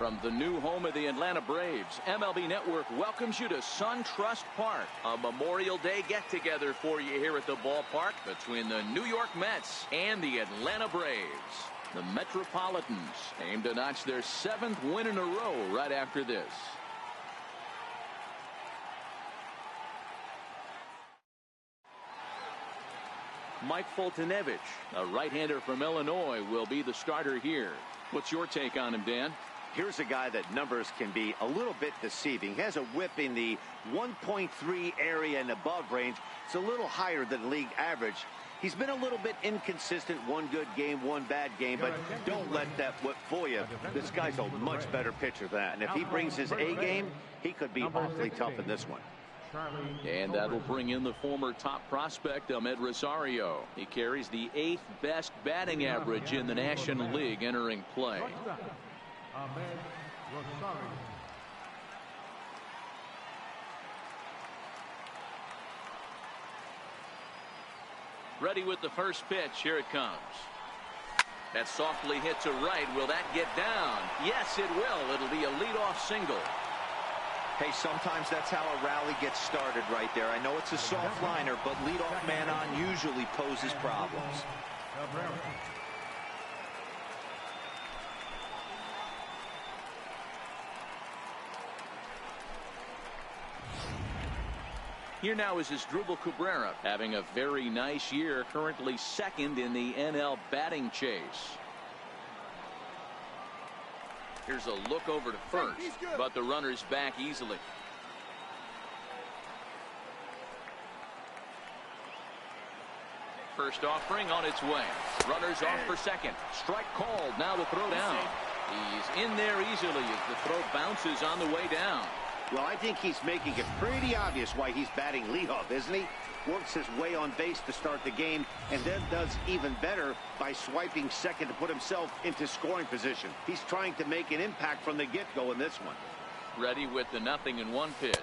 From the new home of the Atlanta Braves, MLB Network welcomes you to SunTrust Park, a Memorial Day get-together for you here at the ballpark between the New York Mets and the Atlanta Braves. The Metropolitans aim to notch their 7th win in a row right after this. Mike Foltynewicz, a right-hander from Illinois, will be the starter here. What's your take on him, Dan? Here's a guy that numbers can be a little bit deceiving. He has a whip in the 1.3 area and above range. It's a little higher than league average. He's been a little bit inconsistent. One good game, one bad game, but don't let that whip fool you. This guy's a much better pitcher than that. And if he brings his A game, he could be awfully tough in this one. And that'll bring in the former top prospect, Ahmed Rosario. He carries the 8th best batting average in the National League entering play. Ahmed Rosario. Ready with the first pitch. Here it comes. That softly hit to right. Will that get down? Yes, it will. It'll be a leadoff single. Hey, sometimes that's how a rally gets started right there. I know it's a soft liner, but leadoff man on usually poses problems. Here now is Asdrubal Cabrera, having a very nice year, currently 2nd in the NL batting chase. Here's a look over to first, but the runner's back easily. First offering on its way. Runners off for second. Strike called. Now the throw down. He's in there easily as the throw bounces on the way down. Well, I think he's making it pretty obvious why he's batting leadoff, isn't he? Works his way on base to start the game and then does even better by swiping second to put himself into scoring position. He's trying to make an impact from the get-go in this one. Ready with the 0-1 pitch.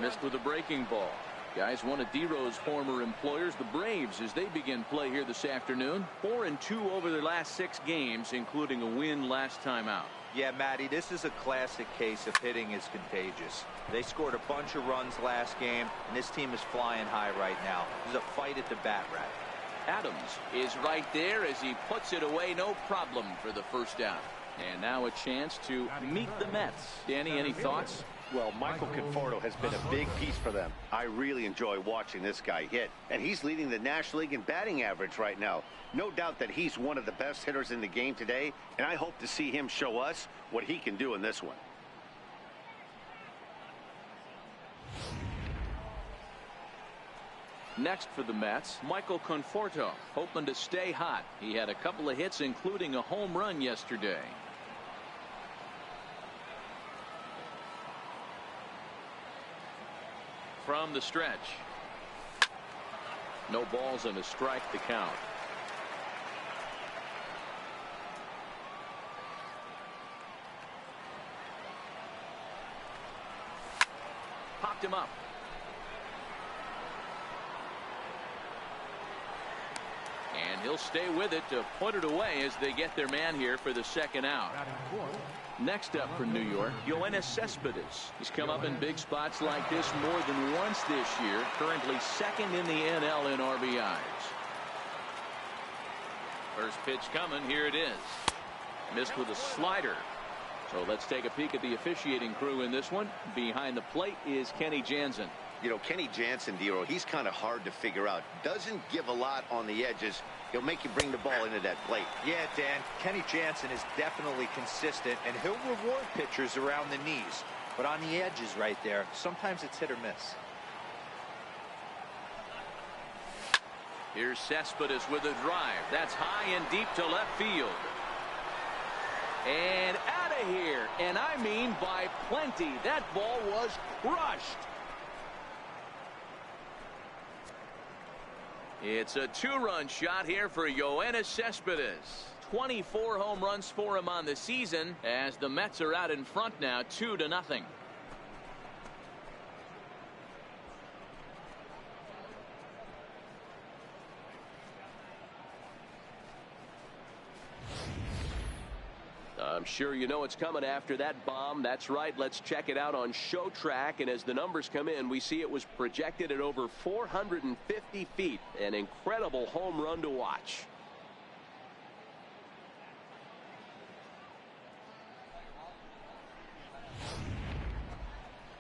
Missed with a breaking ball. Guys, one of D-Rose former employers, the Braves, as they begin play here this afternoon. 4-2 over their last 6 games, including a win last time out. Yeah, Matty, this is a classic case of hitting is contagious. They scored a bunch of runs last game, and this team is flying high right now. There's a fight at the bat rack. Adams is right there as he puts it away, no problem for the first out. And now a chance to meet the Mets. Danny, any thoughts? Well, Michael Conforto has been a big piece for them. I really enjoy watching this guy hit. And he's leading the National League in batting average right now. No doubt that he's one of the best hitters in the game today. And I hope to see him show us what he can do in this one. Next for the Mets, Michael Conforto, hoping to stay hot. He had a couple of hits, including a home run yesterday. From the stretch. No balls and a strike to count. Popped him up. And he'll stay with it to put it away as they get their man here for the second out. Next up for New York, Yoenis Cespedes. He's come up in big spots like this more than once this year. Currently 2nd in the NL in RBIs. First pitch coming. Here it is. Missed with a slider. So let's take a peek at the officiating crew in this one. Behind the plate is Kenny Jansen. You know, Kenny Jansen, Dero, he's kind of hard to figure out. Doesn't give a lot on the edges. He'll make you bring the ball into that plate. Yeah, Dan, Kenny Jansen is definitely consistent, and he'll reward pitchers around the knees. But on the edges right there, sometimes it's hit or miss. Here's Cespedes with a drive. That's high and deep to left field. And out of here. And I mean by plenty. That ball was crushed. It's a 2-run shot here for Yoenis Cespedes. 24 home runs for him on the season as the Mets are out in front now 2-0. The I'm sure you know it's coming after that bomb. That's right. Let's check it out on Show Track. And as the numbers come in, we see it was projected at over 450 feet. An incredible home run to watch.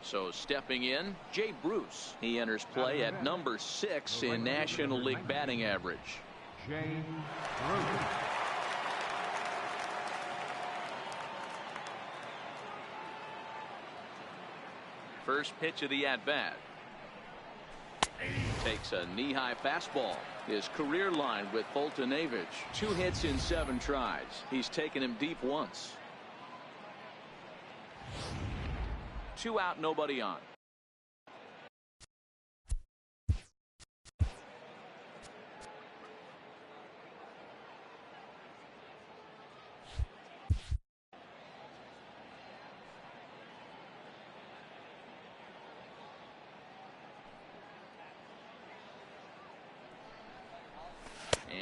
So stepping in, Jay Bruce. He enters play at number 6 in National League batting average. Jay Bruce. First pitch of the at-bat. Takes a knee-high fastball. His career line with Foltynewicz. 2 hits in 7 tries. He's taken him deep once. 2 out, nobody on.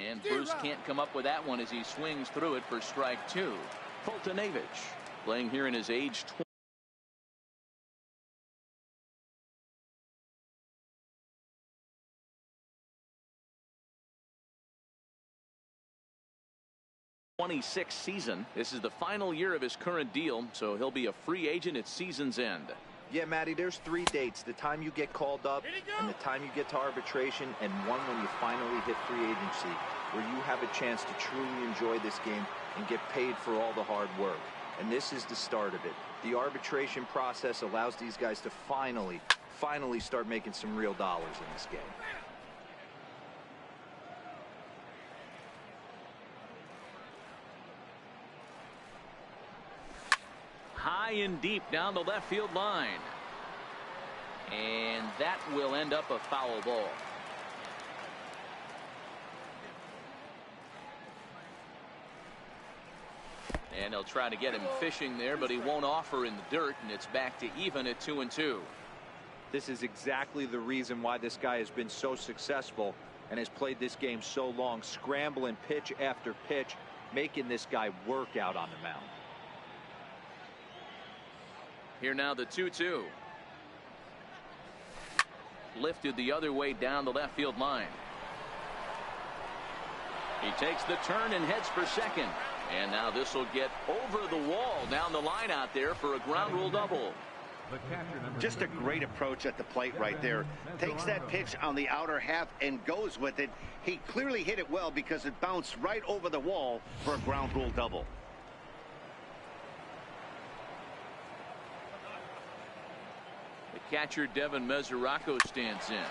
And Bruce can't come up with that one as he swings through it for strike 2. Foltynewicz playing here in his age 26th season. This is the final year of his current deal, so he'll be a free agent at season's end. Yeah, Matty, there's 3 dates: the time you get called up, and the time you get to arbitration, and one when you finally hit free agency, where you have a chance to truly enjoy this game and get paid for all the hard work. And this is the start of it. The arbitration process allows these guys to finally start making some real dollars in this game. High and deep down the left field line. And that will end up a foul ball. And they'll try to get him fishing there, but he won't offer in the dirt, and it's back to even at 2-2. This is exactly the reason why this guy has been so successful and has played this game so long, scrambling pitch after pitch, making this guy work out on the mound. Here now the 2-2. Lifted the other way down the left field line. He takes the turn and heads for second. And now this will get over the wall down the line out there for a ground rule double. Just a great approach at the plate right there. Takes that pitch on the outer half and goes with it. He clearly hit it well because it bounced right over the wall for a ground rule double. The catcher Devin Mesoraco stands in.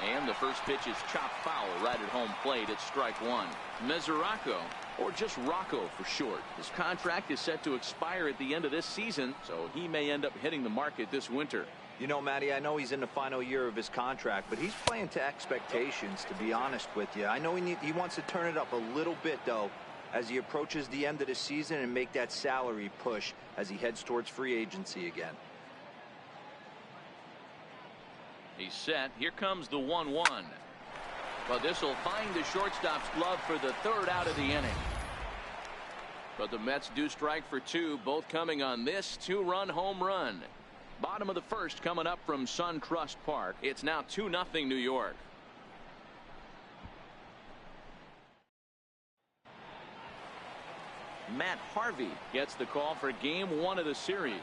And the first pitch is chopped foul right at home plate. It's strike 1. Mesoraco, or just Rocco for short, his contract is set to expire at the end of this season, so he may end up hitting the market this winter. You know, Matty, I know he's in the final year of his contract, but he's playing to expectations, to be honest with you. I know he wants to turn it up a little bit, though, as he approaches the end of the season and make that salary push as he heads towards free agency again. He's set. Here comes the 1-1. But this will find the shortstop's glove for the 3rd out of the inning. But the Mets do strike for 2, both coming on this 2-run home run. Bottom of the 1st coming up from SunTrust Park. It's now 2-0 New York. Matt Harvey gets the call for game 1 of the series.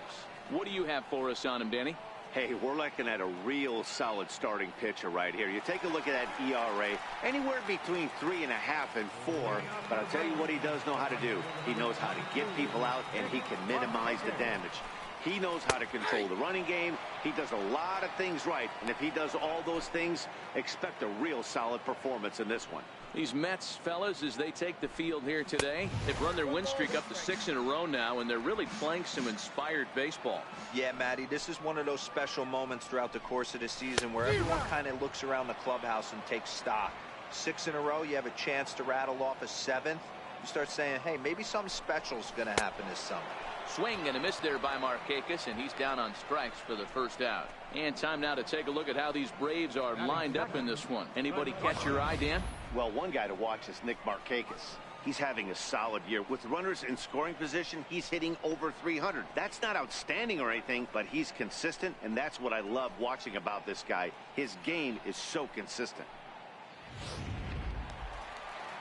What do you have for us on him, Danny? Hey, we're looking at a real solid starting pitcher right here. You take a look at that ERA, anywhere between 3.5 and 4. But I'll tell you what he does know how to do. He knows how to get people out, and he can minimize the damage. He knows how to control the running game. He does a lot of things right. And if he does all those things, expect a real solid performance in this one. These Mets, fellas, as they take the field here today, they've run their win streak up to 6 in a row now, and they're really playing some inspired baseball. Yeah, Matty, this is one of those special moments throughout the course of the season where everyone kind of looks around the clubhouse and takes stock. 6 in a row, you have a chance to rattle off a 7th. You start saying, hey, maybe something special is going to happen this summer. Swing and a miss there by Markakis, and he's down on strikes for the 1st out. And time now to take a look at how these Braves are lined up in this one. Anybody catch your eye, Dan? Well, one guy to watch is Nick Markakis. He's having a solid year. With runners in scoring position, he's hitting over 300. That's not outstanding or anything, but he's consistent, and that's what I love watching about this guy. His game is so consistent.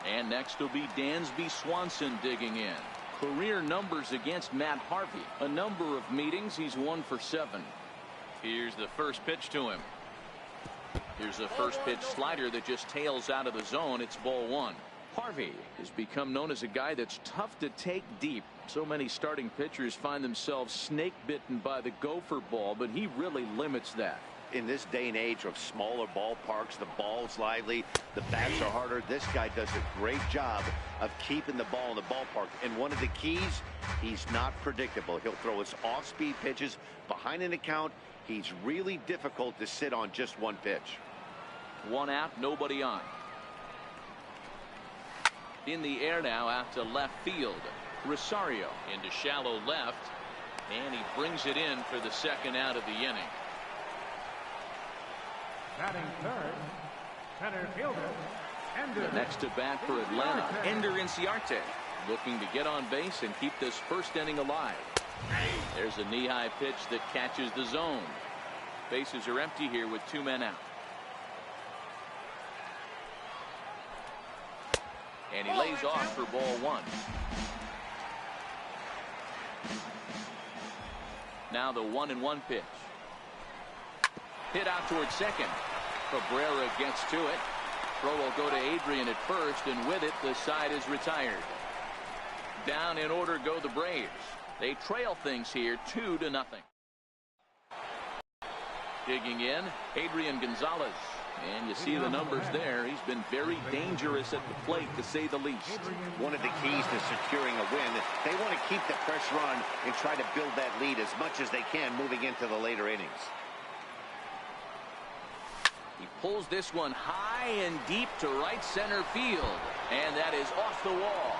And next will be Dansby Swanson digging in. Career numbers against Matt Harvey. A number of meetings, he's 1 for 7. Here's the first pitch to him. Here's a first pitch slider that just tails out of the zone. It's ball 1. Harvey has become known as a guy that's tough to take deep. So many starting pitchers find themselves snake bitten by the gopher ball, but he really limits that. In this day and age of smaller ballparks, the ball's lively, the bats are harder. This guy does a great job of keeping the ball in the ballpark. And one of the keys, he's not predictable. He'll throw his off-speed pitches behind an account. He's really difficult to sit on just one pitch. 1 out, nobody on. In the air now out to left field. Rosario into shallow left, and he brings it in for the second out of the inning. Batting third, center fielder, Ender. The next to bat for Atlanta, Ender Inciarte, looking to get on base and keep this first inning alive. There's a knee-high pitch that catches the zone. Bases are empty here with 2 men out. And he lays off for ball 1. Now the 1-1 pitch. Hit out towards second. Cabrera gets to it. Throw will go to Adrian at first, and with it, the side is retired. Down in order go the Braves. They trail things here 2-0. Digging in, Adrian Gonzalez. And you see the numbers there. He's been very dangerous at the plate, to say the least. One of the keys to securing a win, they want to keep the pressure on and try to build that lead as much as they can moving into the later innings. He pulls this one high and deep to right center field. And that is off the wall.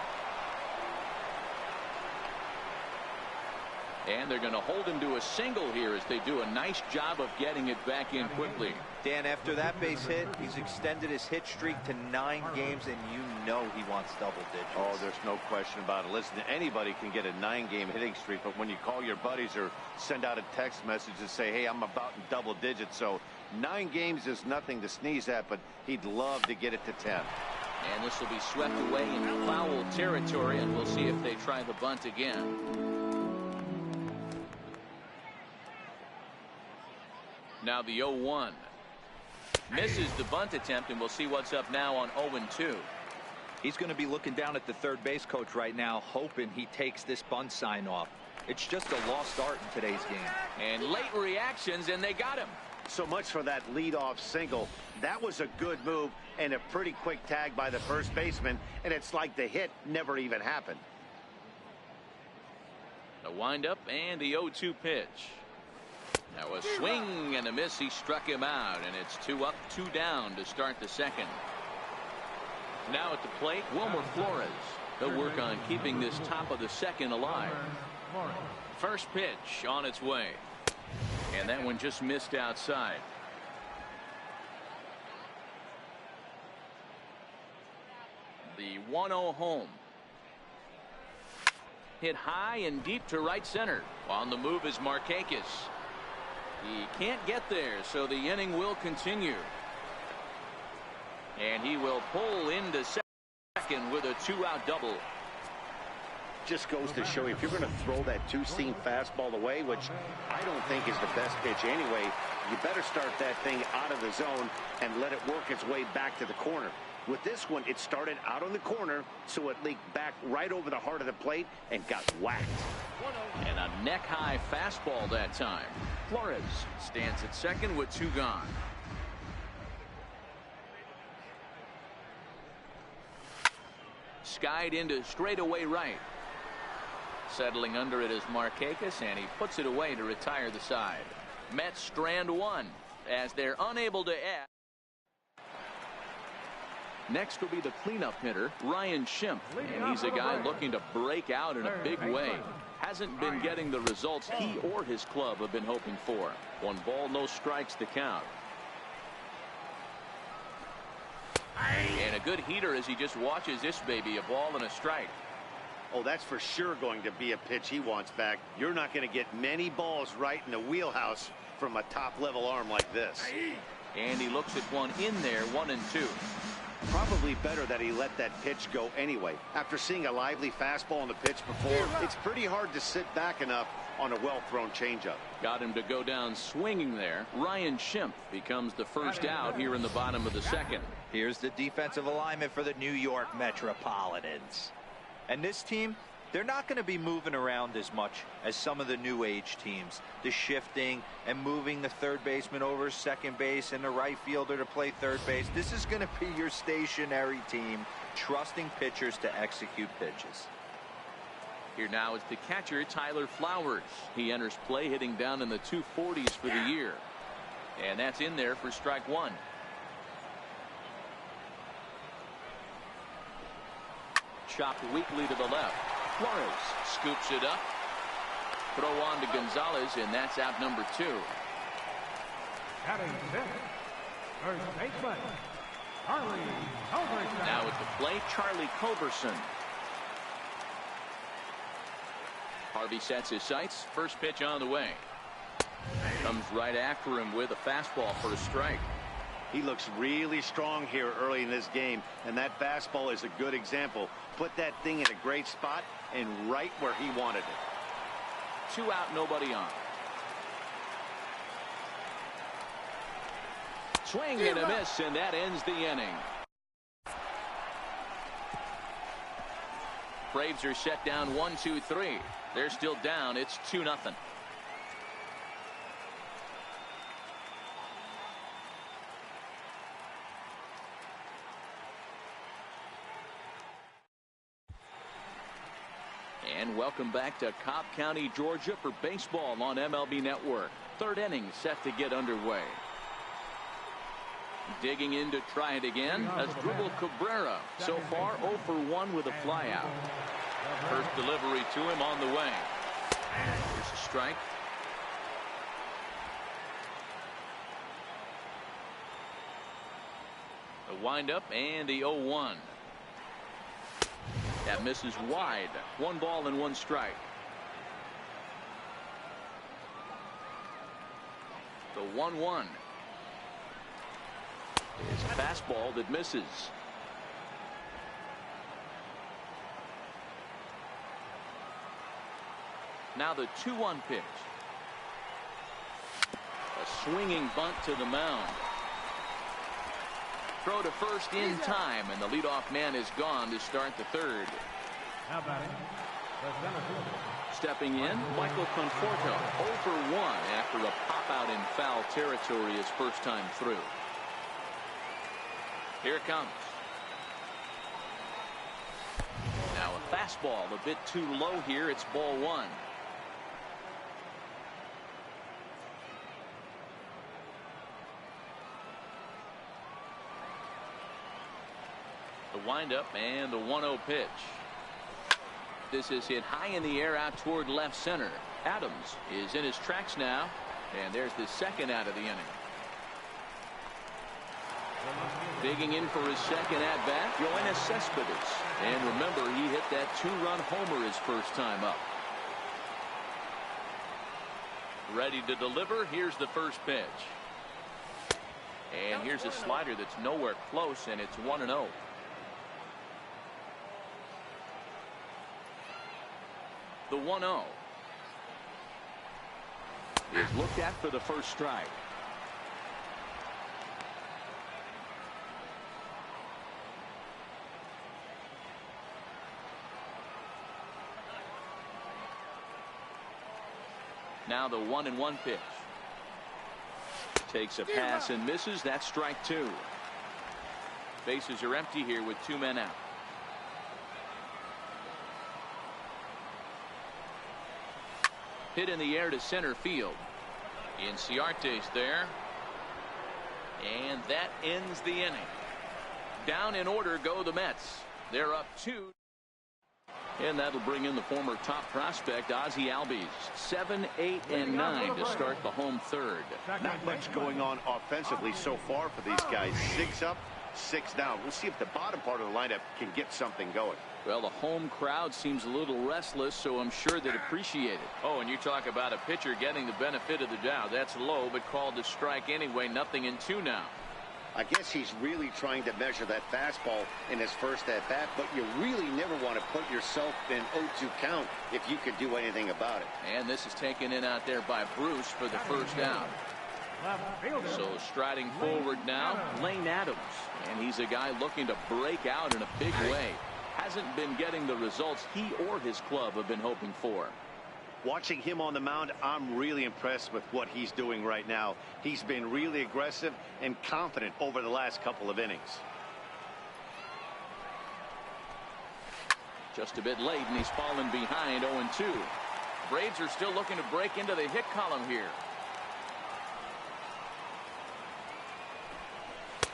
And they're going to hold him to a single here as they do a nice job of getting it back in quickly. Dan, after that base hit, he's extended his hit streak to 9 games, and you know he wants double digits. Oh, there's no question about it. Listen, anybody can get a 9-game hitting streak, but when you call your buddies or send out a text message and say, hey, I'm about in double digits, so 9 games is nothing to sneeze at, but he'd love to get it to 10. And this will be swept away in foul territory, and we'll see if they try the bunt again. Now the 0-1. Misses the bunt attempt, and we'll see what's up now on 0-2. He's going to be looking down at the third base coach right now, hoping he takes this bunt sign off. It's just a lost art in today's game. And late reactions, and they got him. So much for that leadoff single. That was a good move and a pretty quick tag by the first baseman, and it's like the hit never even happened. The windup and the 0-2 pitch. Now a swing and a miss. He struck him out, and it's 2 up, 2 down to start the second. Now at the plate, Wilmer Flores. They'll work on keeping this top of the second alive. First pitch on its way. And that one just missed outside. The 1-0 home. Hit high and deep to right center. On the move is Markakis. He can't get there, so the inning will continue. And he will pull into second with a 2-out double. Just goes to show you, if you're going to throw that 2-seam fastball away, which I don't think is the best pitch anyway, you better start that thing out of the zone and let it work its way back to the corner. With this one, it started out on the corner, so it leaked back right over the heart of the plate and got whacked. And a neck-high fastball that time. Flores stands at second with 2 gone. Skied into straightaway right. Settling under it is Markakis, and he puts it away to retire the side. Mets strand 1 as they're unable to add. Next will be the cleanup hitter, Ryan Schimpf, and he's a guy looking to break out in a big way. Hasn't been getting the results he or his club have been hoping for. 1 ball, no strikes to count. And a good heater as he just watches this baby. A ball and a strike. Oh, that's for sure going to be a pitch he wants back. You're not going to get many balls right in the wheelhouse from a top-level arm like this. And he looks at one in there, 1-2. Probably better that he let that pitch go anyway. After seeing a lively fastball on the pitch before, it's pretty hard to sit back enough on a well-thrown changeup. Got him to go down swinging there. Ryan Schimpf becomes the first out here in the bottom of the second. Here's the defensive alignment for the New York Metropolitans. And this team, they're not going to be moving around as much as some of the new age teams. The shifting and moving the third baseman over second base and the right fielder to play third base. This is going to be your stationary team, trusting pitchers to execute pitches. Here now is the catcher, Tyler Flowers. He enters play hitting down in the 240s for the year. And that's in there for strike one. Chopped weakly to the left. Flores scoops it up. Throw on to Gonzalez, and that's out number 2. Batting fifth, first baseman, Charlie Culberson. Now at the plate, Charlie Culberson. Harvey sets his sights. First pitch on the way. Comes right after him with a fastball for a strike. He looks really strong here early in this game, and that fastball is a good example. Put that thing in a great spot and right where he wanted it. 2 out, nobody on. Swing and a miss, and that ends the inning. Braves are set down 1-2-3. They're still down. It's 2-0. And welcome back to Cobb County, Georgia for baseball on MLB Network. Third inning set to get underway. Digging in to try it again. Asdrubal Cabrera. So far 0 for 1 with a flyout. First delivery to him on the way. Here's a strike. The windup and the 0-1. That misses wide. 1 ball and 1 strike. The 1-1 is a fastball that misses. Now the 2-1 pitch. A swinging bunt to the mound. Throw to first in time, and the leadoff man is gone to start the third. How about it? Stepping in, Michael Conforto, 0 for 1 after a pop-out in foul territory his first time through. Here it comes. Now a fastball a bit too low here. It's ball 1. The windup and the 1-0 pitch. This is hit high in the air out toward left center. Adams is in his tracks now, and there's the second out of the inning. Digging in for his second at-bat, Yoenis Cespedes. And remember, he hit that 2-run homer his first time up. Ready to deliver. Here's the first pitch. And here's a slider that's nowhere close, and it's 1-0. The 1-0 is looked at for the first strike. Now the 1-1 pitch. Takes a pass and misses. That's strike 2. Bases are empty here with 2 men out. Hit in the air to center field. Inciarte's there. And that ends the inning. Down in order go the Mets. They're up 2. And that'll bring in the former top prospect, Ozzie Albies. 7, 8, and 9 to start the home third. Not much going on offensively so far for these guys. 6 up, 6 down. We'll see if the bottom part of the lineup can get something going. Well, the home crowd seems a little restless, so I'm sure they'd appreciate it. Oh, and you talk about a pitcher getting the benefit of the doubt. That's low, but called a strike anyway. 0-2 now. I guess he's really trying to measure that fastball in his first at-bat, but you really never want to put yourself in 0-2 count if you could do anything about it. And this is taken in out there by Bruce for the first out. So striding forward now, Lane Adams. And he's a guy looking to break out in a big way. Hasn't been getting the results he or his club have been hoping for. Watching him on the mound, I'm really impressed with what he's doing right now. He's been really aggressive and confident over the last couple of innings. Just a bit late, and he's fallen behind 0-2. Braves are still looking to break into the hit column here.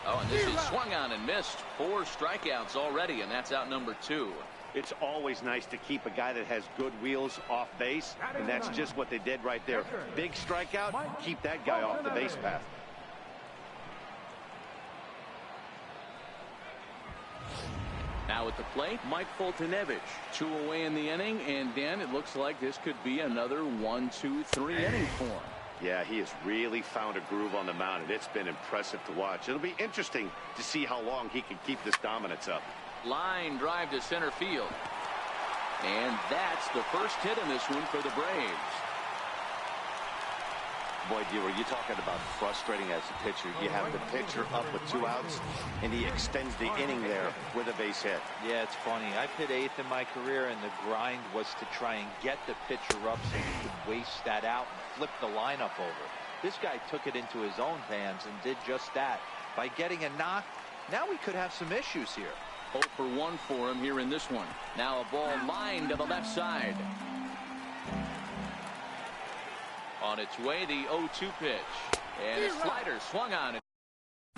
Oh, and this is swung on and missed. 4 strikeouts already, and that's out number 2. It's always nice to keep a guy that has good wheels off base, and that's just what they did right there. Big strikeout, keep that guy off the base path. Now at the plate, Mike Foltynewicz. 2 away in the inning, and Dan, it looks like this could be another 1-2-3 inning for him. Yeah, he has really found a groove on the mound, and it's been impressive to watch. It'll be interesting to see how long he can keep this dominance up. Line drive to center field. And that's the first hit in this one for the Braves. Boy, Dewar, you're talking about frustrating as a pitcher. You have the pitcher up with 2 outs, and he extends the inning there with a base hit. Yeah, it's funny. I've hit 8th in my career, and the grind was to try and get the pitcher up so he could waste that out and flip the lineup over. This guy took it into his own hands and did just that. By getting a knock, now we could have some issues here. 0 for 1 for him here in this one. Now a ball lined to the left side. On its way, the 0-2 pitch. And a slider swung on it.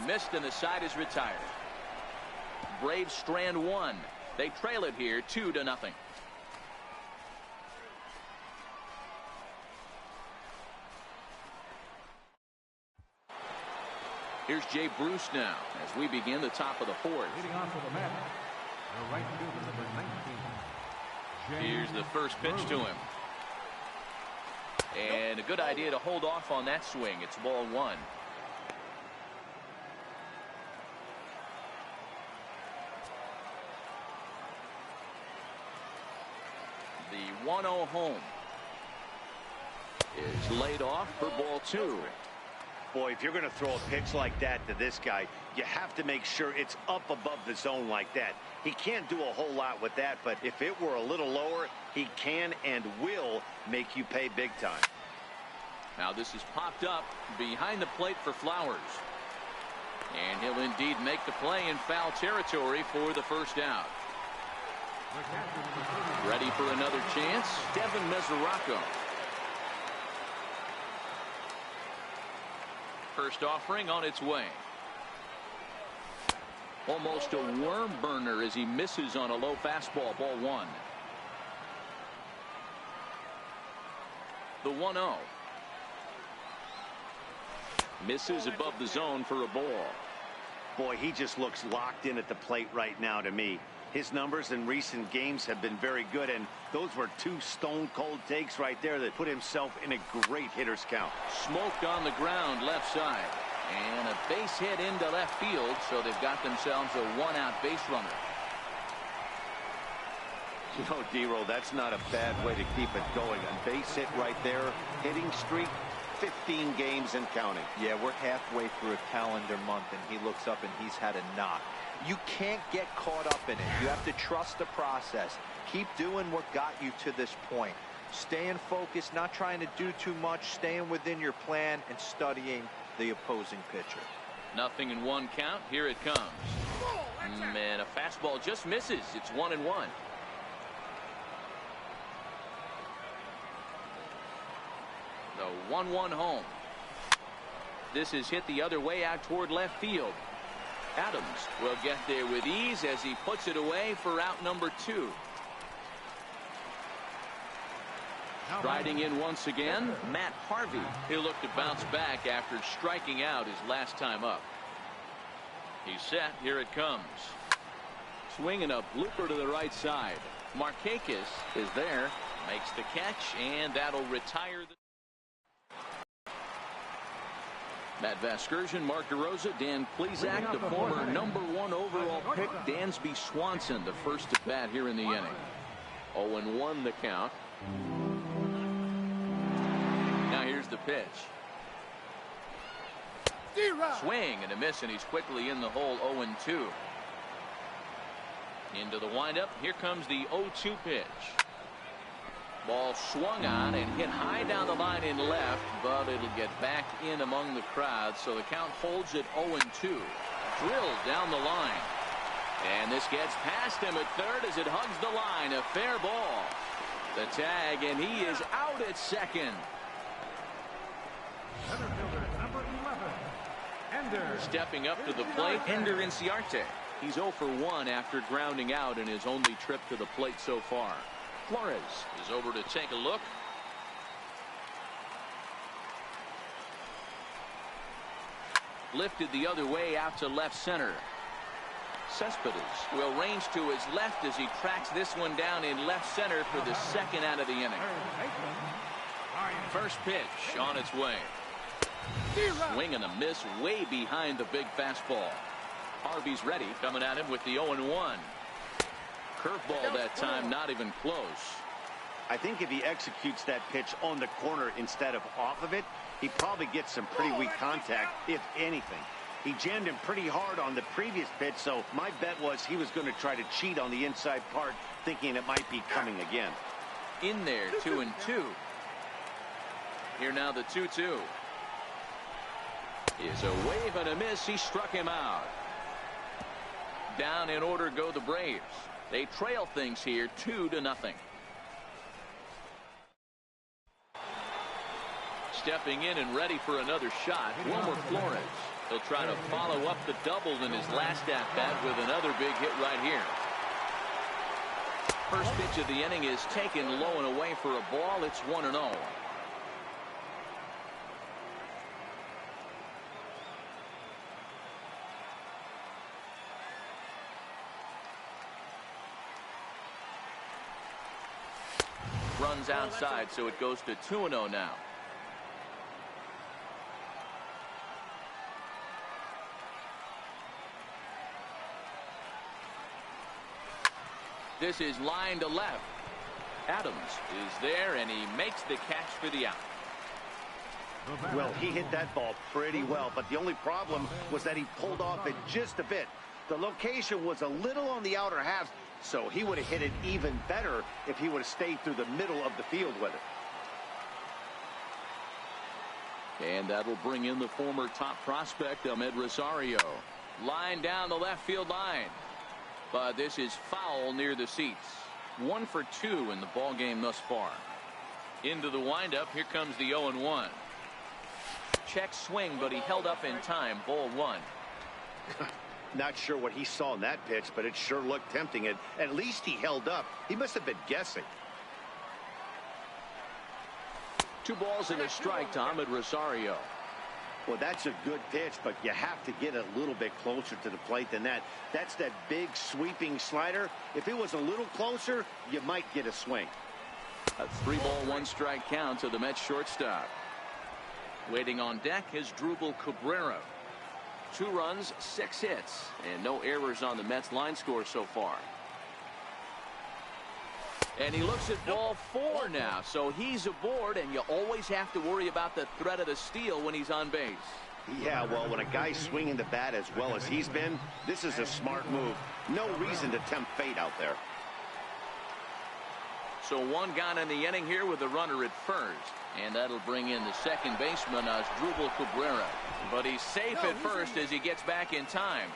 Missed, and the side is retired. Braves strand 1. They trail it here 2-0. Here's Jay Bruce now as we begin the top of the 4th. Leading off for the Mets, the right fielder, number 19. Here's the first pitch to him. And a good idea to hold off on that swing. It's ball 1. The 1-0 home is laid off for ball 2. Boy, if you're going to throw a pitch like that to this guy, you have to make sure it's up above the zone like that. He can't do a whole lot with that, but if it were a little lower, he can and will make you pay big time. Now this is popped up behind the plate for Flowers. And he'll indeed make the play in foul territory for the first out. Ready for another chance, Devin Mesoraco. First offering on its way. Almost a worm burner as he misses on a low fastball. Ball 1. The 1-0. Misses above the zone for a ball. Boy, he just looks locked in at the plate right now to me. His numbers in recent games have been very good, and those were 2 stone-cold takes right there that put himself in a great hitter's count. Smoked on the ground left side. And a base hit into left field, so they've got themselves a 1-out base runner. You know, D-Roll, that's not a bad way to keep it going. A base hit right there, hitting streak, 15 games and counting. Yeah, we're halfway through a calendar month, and he looks up and he's had a knock. You can't get caught up in it. You have to trust the process. Keep doing what got you to this point. Staying focused, not trying to do too much, staying within your plan, and studying the opposing pitcher. 0-1 count. Here it comes. Man, a fastball just misses. It's 1-1. The 1-1 home. This is hit the other way out toward left field. Adams will get there with ease as he puts it away for out number 2. Striding in once again, Matt Harvey. He'll look to bounce back after striking out his last time up. He's set. Here it comes. Swinging a blooper to the right side. Markakis is there. Makes the catch, and that'll retire the. Matt Vasgersian, Mark DeRosa, Dan Plesac, the former #1 overall pick, Dansby Swanson, the first at bat here in the inning. 0-1 the count. Now here's the pitch. Swing and a miss, and he's quickly in the hole. 0-2. Into the windup. Here comes the 0-2 pitch. Ball swung on and hit high down the line in left, but it'll get back in among the crowd, so the count holds at 0-2. Drilled down the line. And this gets past him at third as it hugs the line. A fair ball. The tag, and he is out at second. Center fielder, number 11, Ender. Stepping up to the plate, Ender Inciarte. He's 0 for 1 after grounding out in his only trip to the plate so far. Flores is over to take a look. Lifted the other way out to left center. Cespedes will range to his left as he tracks this one down in left center for the second out of the inning. First pitch on its way. Swing and a miss way behind the big fastball. Harvey's ready, coming at him with the 0-1. Curveball that time, not even close. I think if he executes that pitch on the corner instead of off of it, he probably gets some pretty weak contact, if anything. He jammed him pretty hard on the previous pitch, so my bet was he was going to try to cheat on the inside part, thinking it might be coming again. In there, 2-2. Here now the 2-2. Is a wave and a miss. He struck him out. Down in order go the Braves. They trail things here 2-0. Stepping in and ready for another shot, Wilmer Flores. He'll try to follow up the double in his last at-bat with another big hit right here. First pitch of the inning is taken low and away for a ball. It's 1-0. Runs outside, so it goes to 2-0 now. This is line to left. Adams is there, and he makes the catch for the out. Well, he hit that ball pretty well, but the only problem was that he pulled off it just a bit. The location was a little on the outer half, so he would have hit it even better if he would have stayed through the middle of the field with it. And that'll bring in the former top prospect, Ahmed Rosario. Line down the left field line. But this is foul near the seats. 1 for 2 in the ball game thus far. Into the windup. Here comes the 0-1. Check swing, but he held up in time. Ball 1. Not sure what he saw in that pitch, but it sure looked tempting. At least he held up. He must have been guessing. 2 balls and a strike to Ahmed Rosario. Well, that's a good pitch, but you have to get a little bit closer to the plate than that. That's that big sweeping slider. If it was a little closer, you might get a swing. A 3-ball, 1-strike count to the Mets shortstop. Waiting on deck is Drupal Cabrera. 2 runs, 6 hits, and no errors on the Mets line score so far. And he looks at ball 4 now, so he's aboard, and you always have to worry about the threat of the steal when he's on base. Yeah, well, when a guy's swinging the bat as well as he's been, this is a smart move. No reason to tempt fate out there. So 1 gone in the inning here with a runner at first, and that'll bring in the second baseman, Drupal Cabrera. But he's safe at first as he gets back in time.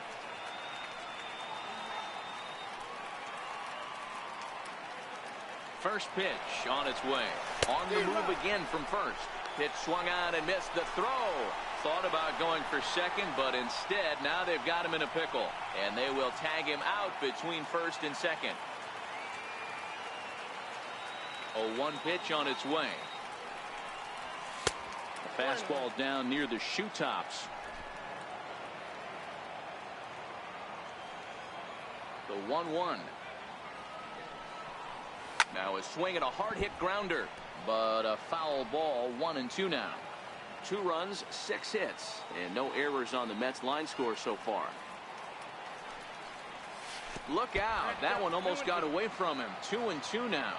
First pitch on its way. On the move again from first. Pitch swung on and missed the throw. Thought about going for second, but instead now they've got him in a pickle. And they will tag him out between first and second. A 1 pitch on its way. A fastball down near the shoe tops. The 1-1. Now a swing and a hard hit grounder, but a foul ball. 1-2 now. 2 runs, 6 hits, and no errors on the Mets line score so far. Look out. That one almost got away from him. 2-2 now.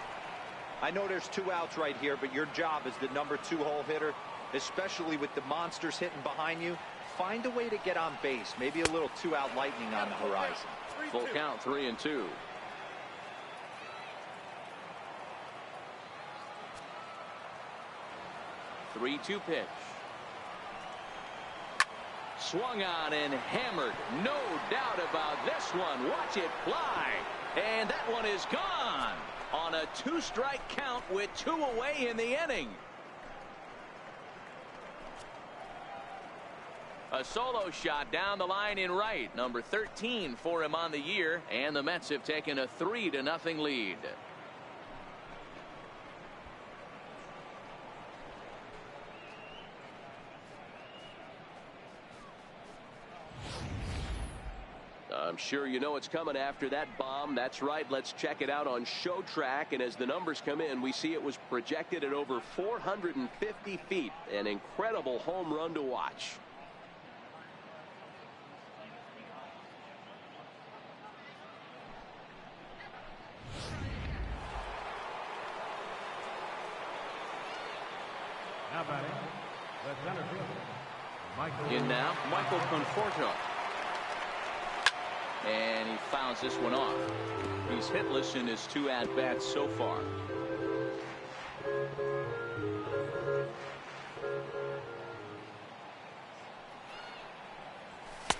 I know there's 2 outs right here, but your job as the number 2 hole hitter, especially with the monsters hitting behind you, find a way to get on base. Maybe a little 2-out lightning on the horizon. Full count, 3-2. Three-two pitch. Swung on and hammered. No doubt about this one. Watch it fly. And that one is gone on a 2-strike count with 2 away in the inning. A solo shot down the line in right. Number 13 for him on the year. And the Mets have taken a 3-0 lead. I'm sure you know it's coming after that bomb. That's right. Let's check it out on Show Track. And as the numbers come in, we see it was projected at over 450 feet. An incredible home run to watch. Now batting, the center fielder, In now, Michael Conforto. And he fouls this one off. He's hitless in his 2 at-bats so far.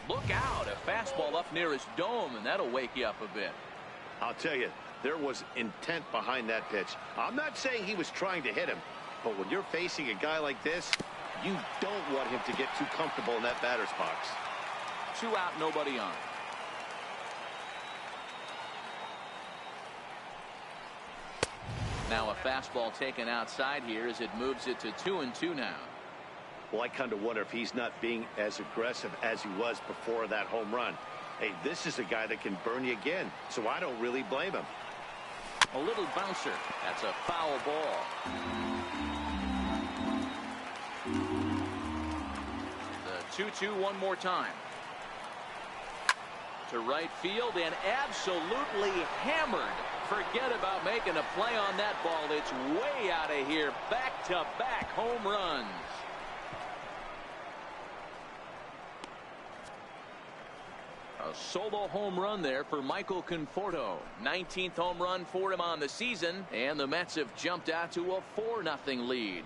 Look out. A fastball up near his dome, and that'll wake you up a bit. I'll tell you, there was intent behind that pitch. I'm not saying he was trying to hit him, but when you're facing a guy like this, you don't want him to get too comfortable in that batter's box. 2 out, nobody on. Now a fastball taken outside here as it moves it to 2-2 now. Well, I kind of wonder if he's not being as aggressive as he was before that home run. Hey, this is a guy that can burn you again, so I don't really blame him. A little bouncer. That's a foul ball. The 2-2 one more time. To right field and absolutely hammered. Forget about making a play on that ball. It's way out of here. Back-to-back home runs. A solo home run there for Michael Conforto. 19th home run for him on the season, and the Mets have jumped out to a 4-0 lead.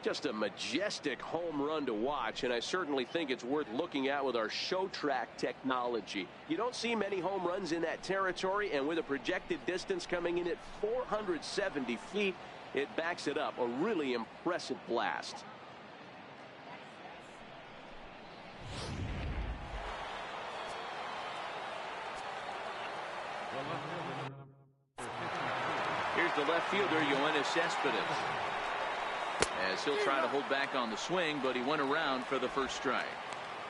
Just a majestic home run to watch, and I certainly think it's worth looking at with our Show Track technology. You don't see many home runs in that territory, and with a projected distance coming in at 470 feet, it backs it up. A really impressive blast. Here's the left fielder, Yoenis Cespedes. As he'll try to hold back on the swing, but he went around for the first strike.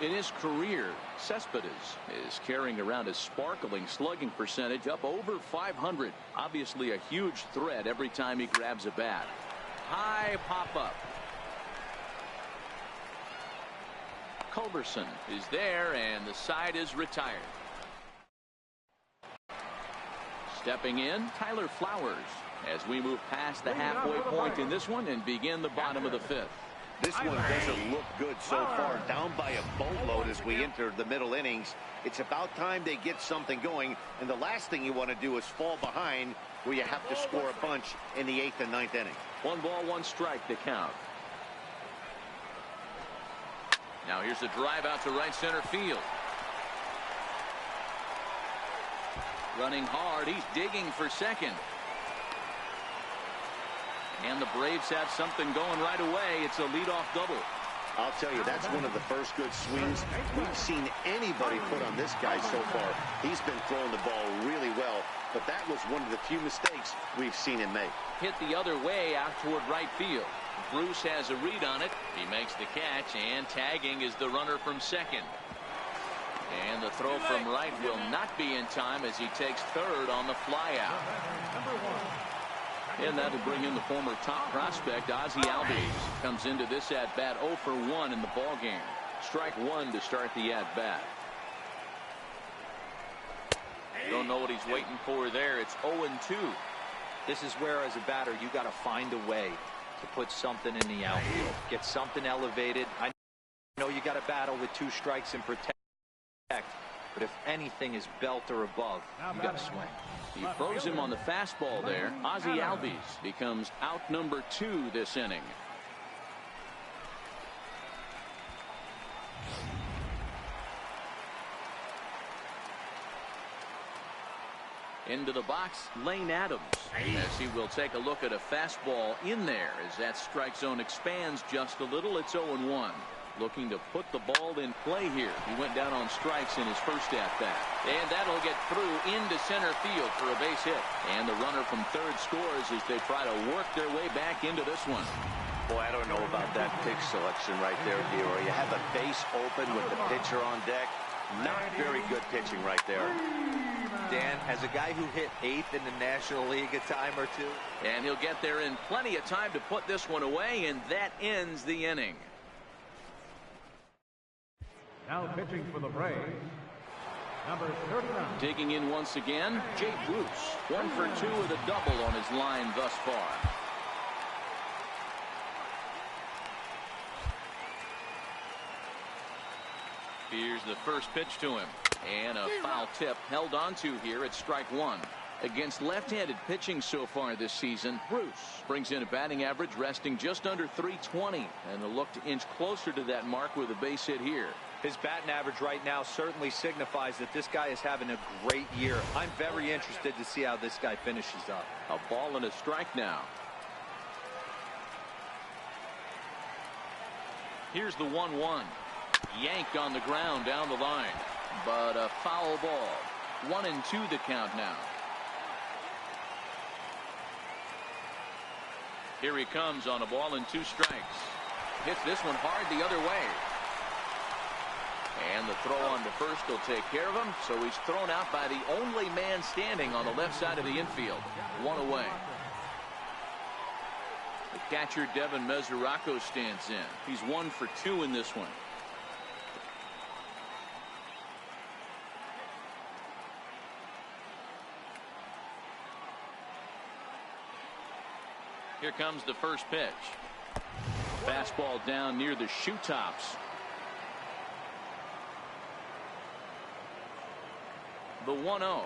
In his career, Cespedes is carrying around a sparkling slugging percentage up over 500. Obviously a huge threat every time he grabs a bat. High pop-up. Culberson is there, and the side is retired. Stepping in, Tyler Flowers, as we move past the halfway point in this one and begin the bottom of the 5th. This one doesn't look good so far. Down by a boatload as we enter the middle innings. It's about time they get something going, and the last thing you want to do is fall behind where you have to score a bunch in the 8th and 9th inning. 1 ball, 1 strike to count. Now here's a drive out to right center field. Running hard, he's digging for second. And the Braves have something going right away. It's a leadoff double. I'll tell you, that's one of the first good swings we've seen anybody put on this guy so far. He's been throwing the ball really well, but that was one of the few mistakes we've seen him make. Hit the other way out toward right field. Bruce has a read on it. He makes the catch, and tagging is the runner from second. And the throw from right will not be in time as he takes third on the flyout. And that'll bring in the former top prospect, Ozzie Albies. Comes into this at-bat 0 for 1 in the ballgame. Strike one to start the at-bat. Don't know what he's waiting for there. It's 0-2. This is where, as a batter, you got to find a way to put something in the outfield. Get something elevated. I know you got to battle with 2 strikes and protect. But if anything is belt or above, you got to swing. He throws him on the fastball there. Ozzie Albies becomes out number 2 this inning. Into the box, Lane Adams, as he will take a look at a fastball in there as that strike zone expands just a little. It's 0-1. Looking to put the ball in play here. He went down on strikes in his first at-bat. And that'll get through into center field for a base hit. And the runner from third scores as they try to work their way back into this one. Boy, I don't know about that pitch selection right there, Leroy. You have a base open with the pitcher on deck. Not very good pitching right there. Dan, as a guy who hit 8th in the National League a time or two. And he'll get there in plenty of time to put this one away, and that ends the inning. Now pitching for the Braves, number 39. Digging in once again, Jay Bruce. 1 for 2 with a double on his line thus far. Here's the first pitch to him. And a foul tip held on to here at strike one. Against left-handed pitching so far this season, Bruce brings in a batting average resting just under 320. And a look to inch closer to that mark with a base hit here. His batting average right now certainly signifies that this guy is having a great year. I'm very interested to see how this guy finishes up. A ball and a strike now. Here's the 1-1. Yanked on the ground down the line. But a foul ball. 1-2 the count now. Here he comes on a ball and 2 strikes. Hits this one hard the other way. And the throw on to first will take care of him. So he's thrown out by the only man standing on the left side of the infield. 1 away. The catcher Devin Mesoraco stands in. He's 1 for 2 in this one. Here comes the first pitch. Fastball down near the shoe tops. The 1-0.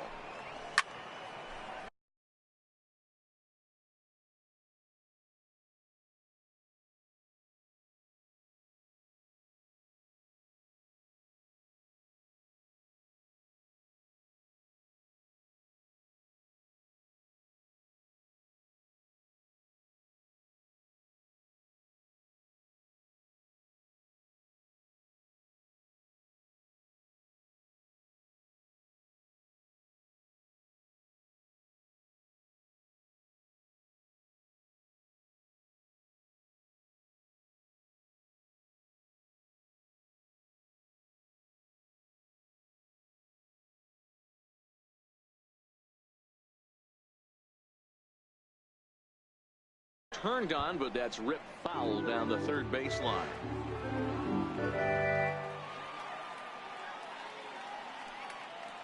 Turned on, but that's ripped foul down the third baseline.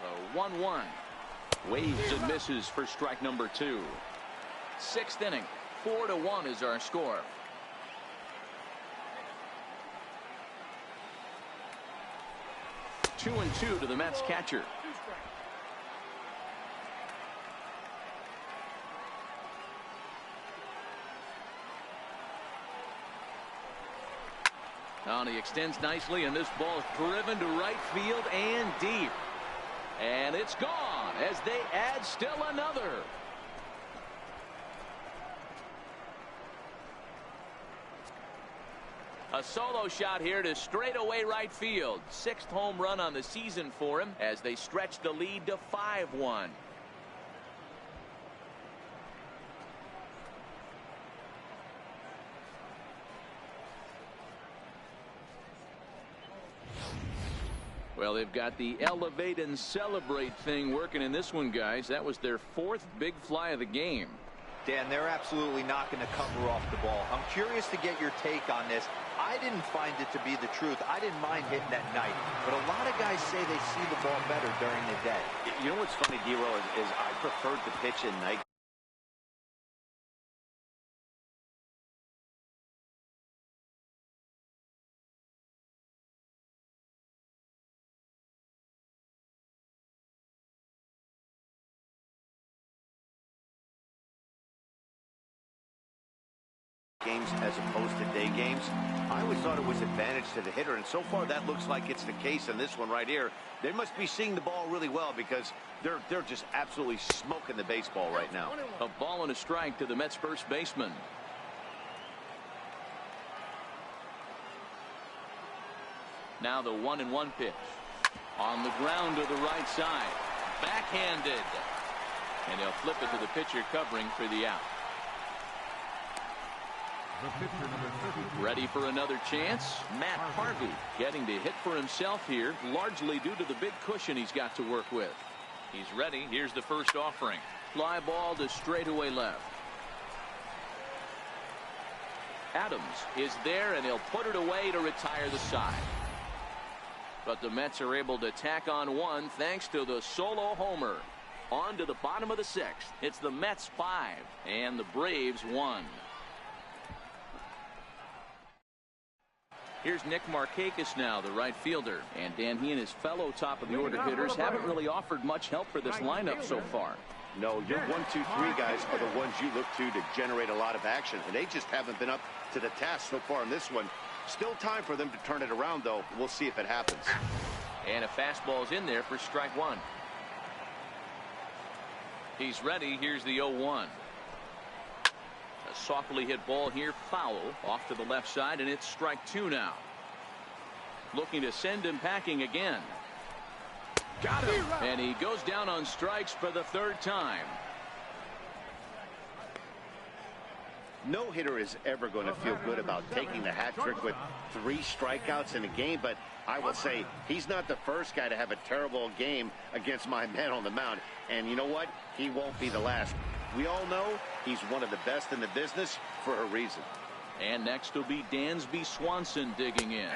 The 1-1. Waves and misses for strike number 2. 6th inning. 4-1 is our score. Two and two to the Mets catcher. Now he extends nicely, and this ball is driven to right field and deep. And it's gone as they add still another. A solo shot here to straightaway right field. 6th home run on the season for him as they stretch the lead to 5-1. Well, they've got the elevate and celebrate thing working in this one, guys. That was their 4th big fly of the game. Dan, they're absolutely not going to cover off the ball. I'm curious to get your take on this. I didn't find it to be the truth. I didn't mind hitting at night. But a lot of guys say they see the ball better during the day. You know what's funny, D-Roll, is I preferred to pitch at night. Games as opposed to day games. I always thought it was advantage to the hitter, and so far that looks like it's the case in this one right here. They must be seeing the ball really well because they're just absolutely smoking the baseball right now. A ball and a strike to the Mets first baseman. Now the 1-1 pitch. On the ground to the right side. Backhanded. And he'll flip it to the pitcher covering for the out. The pitcher, number 32. Ready for another chance? Matt Harvey getting to hit for himself here, largely due to the big cushion he's got to work with. He's ready. Here's the first offering. Fly ball to straightaway left. Adams is there, and he'll put it away to retire the side. But the Mets are able to tack on one thanks to the solo homer. On to the bottom of the 6th. It's the Mets 5 and the Braves 1. Here's Nick Markakis now, the right fielder. And Dan, he and his fellow top-of-the-order hitters haven't really offered much help for this lineup so far. No, your 1, 2, 3 guys are the ones you look to generate a lot of action, and they just haven't been up to the task so far in this one. Still time for them to turn it around, though. We'll see if it happens. And a fastball's in there for strike 1. He's ready. Here's the 0-1. A softly hit ball here, foul off to the left side, and it's strike 2 now. Looking to send him packing again. Got him. And he goes down on strikes for the 3rd time. No hitter is ever going to feel good about taking the hat trick with 3 strikeouts in a game, but I will say he's not the first guy to have a terrible game against my man on the mound. And you know what? He won't be the last. We all know he's one of the best in the business for a reason. And next will be Dansby Swanson digging in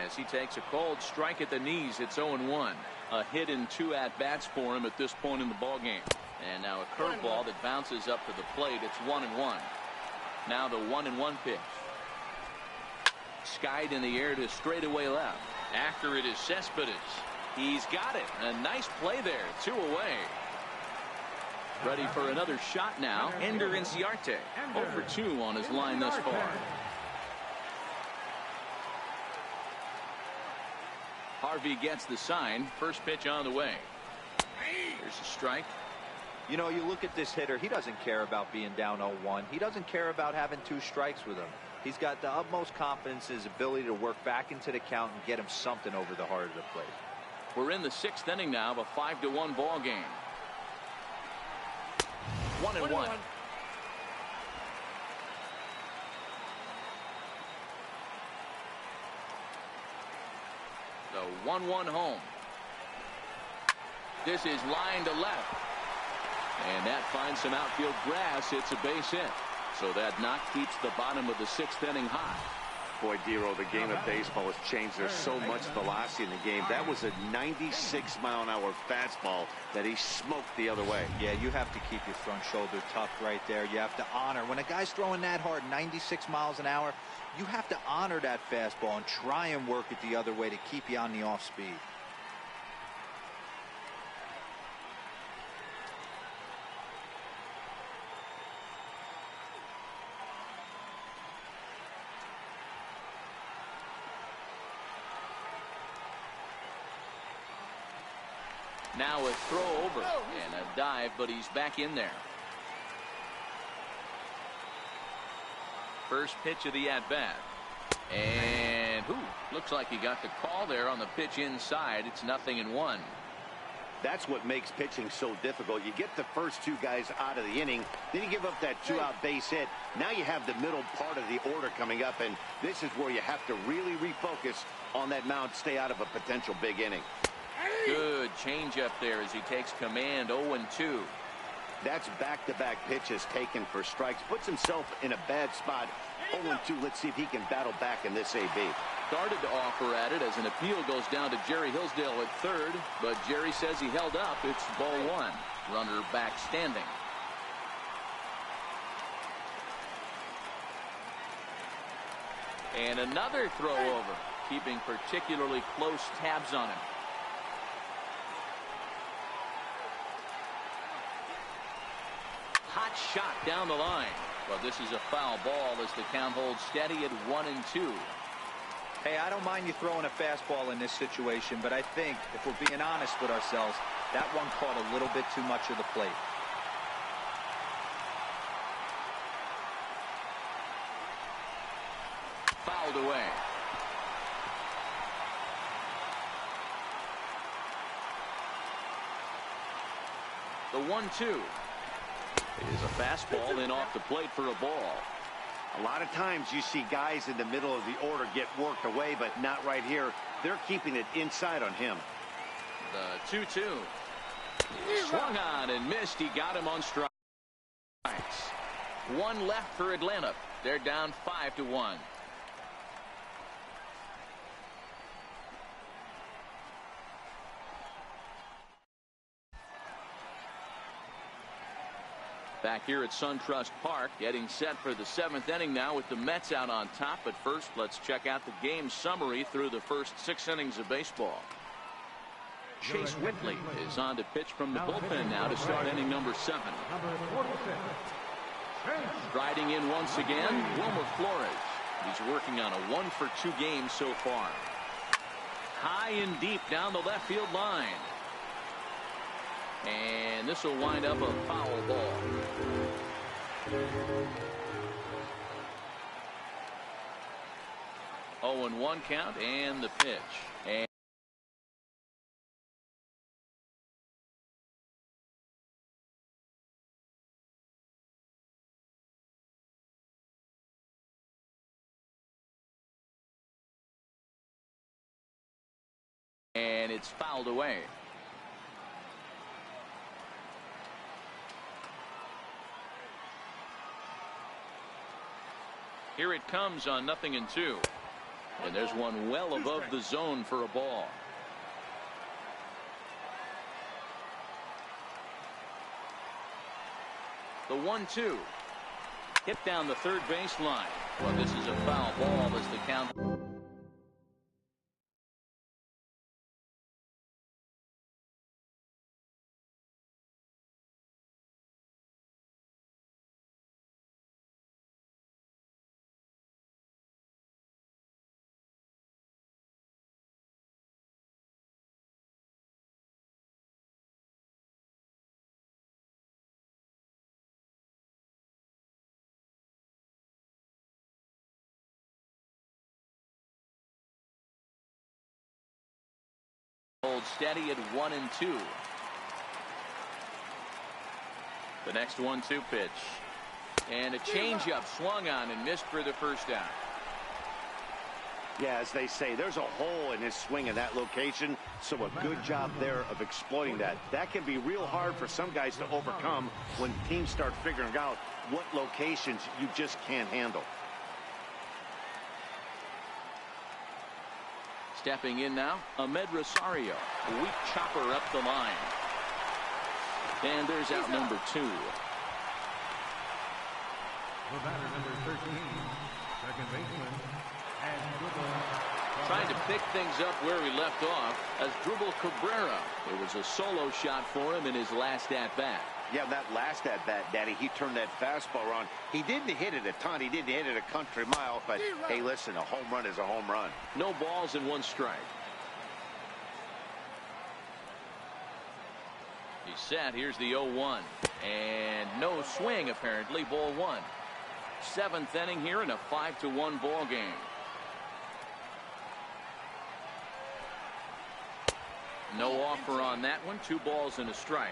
as he takes a cold strike at the knees. It's 0-1. A hit in 2 at-bats for him at this point in the ballgame. And now a curveball that bounces up to the plate. It's 1-1. Now the 1-1 pitch. Skied in the air to straightaway left. After it is Cespedes. He's got it. A nice play there. 2 away. Ready for another shot now. Ender Inciarte. 0 for 2 on his line thus far. Harvey gets the sign. First pitch on the way. Here's a strike. You know, you look at this hitter, he doesn't care about being down 0-1. He doesn't care about having 2 strikes with him. He's got the utmost confidence in his ability to work back into the count and get him something over the heart of the plate. We're in the 6th inning now of a 5-1 ball game. 1-1. The 1-1 home. This is line to left. And that finds some outfield grass. It's a base hit. So that knock keeps the bottom of the 6th inning hot. Boy, Dero, the game of baseball has changed. There's so much velocity in the game. That was a 96-mile-an-hour fastball that he smoked the other way. Yeah, you have to keep your front shoulder tucked right there. You have to honor. When a guy's throwing that hard, 96 miles an hour, you have to honor that fastball and try and work it the other way to keep you on the off speed. Now a throw over and a dive, but he's back in there. First pitch of the at-bat. And looks like he got the call there on the pitch inside. It's 0-1. That's what makes pitching so difficult. You get the first two guys out of the inning, then you give up that two-out base hit. Now you have the middle part of the order coming up, and this is where you have to really refocus on that mound, stay out of a potential big inning. Good changeup there as he takes command. 0-2. That's back-to-back pitches taken for strikes. Puts himself in a bad spot. 0-2. Let's see if he can battle back in this AB. Started to offer at it as an appeal goes down to Jerry Hillsdale at third, but Jerry says he held up. It's ball one. Runner back standing. And another throw over, keeping particularly close tabs on him. Hot shot down the line. Well, this is a foul ball as the count holds steady at 1-2. Hey, I don't mind you throwing a fastball in this situation, but I think if we're being honest with ourselves, that one caught a little bit too much of the plate. Fouled away. The 1-2 is a fastball, then off the plate for a ball. A lot of times you see guys in the middle of the order get worked away, but not right here. They're keeping it inside on him. The 2-2. Swung on and missed. He got him on strikes. One left for Atlanta. They're down 5-1. Back here at SunTrust Park, getting set for the 7th inning now with the Mets out on top. But first, let's check out the game summary through the first 6 innings of baseball. Chase Whitley is on to pitch from the bullpen now to start inning number 7. Striding in once again, Wilmer Flores. He's working on a 1-for-2 game so far. High and deep down the left field line. And this will wind up a foul ball. Oh, and 1 count and the pitch. And it's fouled away. Here it comes on 0-2. And there's one well above the zone for a ball. The 1-2. Hit down the third base line. Well, this is a foul ball as the count. Hold steady at 1-2. The next 1-2 pitch. And a changeup swung on and missed for the first out. Yeah, as they say, there's a hole in his swing in that location, so a good job there of exploiting that. That can be real hard for some guys to overcome when teams start figuring out what locations you just can't handle. Stepping in now, Ahmed Rosario. A weak chopper up the line. And there's out number 2. The batter, number 13, second baseman, Trying to pick things up where he left off as Drupal Cabrera. It was a solo shot for him in his last at-bat. Yeah, that last at-bat, Daddy, he turned that fastball around. He didn't hit it a ton. He didn't hit it a country mile. But, hey, listen, a home run is a home run. No balls and 1 strike. He's set. Here's the 0-1. And no swing, apparently. Ball 1. 7th inning here in a 5-1 ball game. No offer on that one. 2 balls and a strike.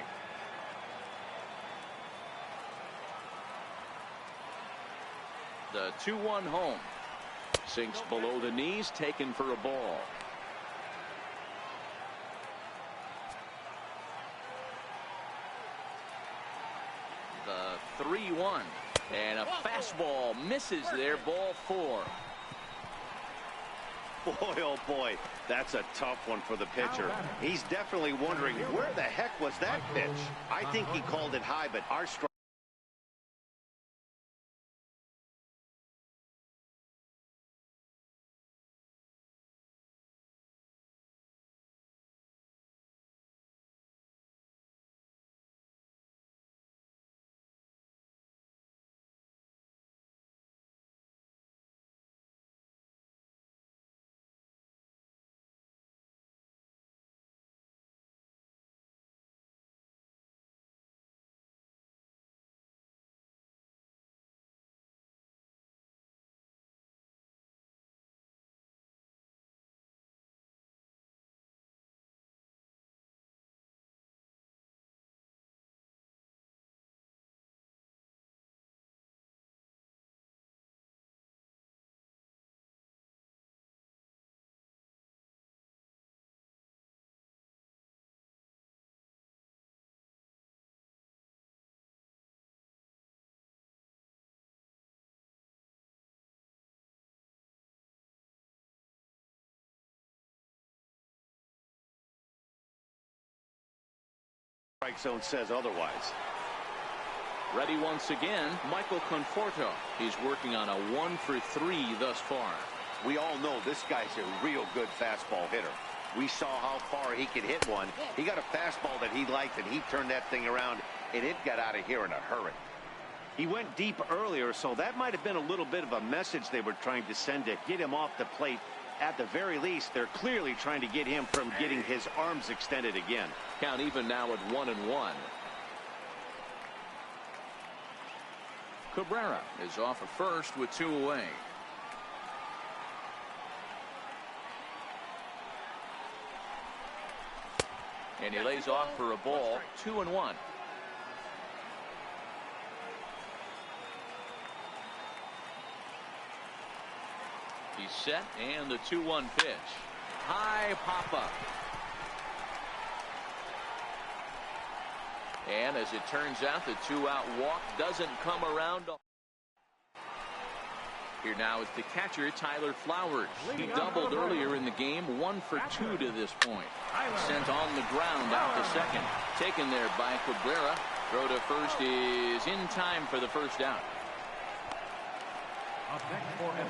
The 2-1 home. Sinks below the knees, taken for a ball. The 3-1. And a fastball misses there. Ball 4. Boy, oh boy, that's a tough one for the pitcher. He's definitely wondering, where the heck was that pitch? I think he called it high, but our strike. Strike zone says otherwise. Ready once again, Michael Conforto. He's working on a 1-for-3 thus far. We all know this guy's a real good fastball hitter. We saw how far he could hit one. He got a fastball that he liked, and he turned that thing around, and it got out of here in a hurry. He went deep earlier, so that might have been a little bit of a message they were trying to send to get him off the plate. At the very least, they're clearly trying to get him from getting his arms extended again. Count even now at 1-1. Cabrera is off at first with 2 away. And he lays off for a ball. 2-1. He's set, and the 2-1 pitch. High pop-up. And as it turns out, the 2-out walk doesn't come around. Here now is the catcher, Tyler Flowers. He doubled earlier in the game, 1 for 2 to this point. Sent on the ground out to second. Taken there by Cabrera. Throw to first is in time for the first out.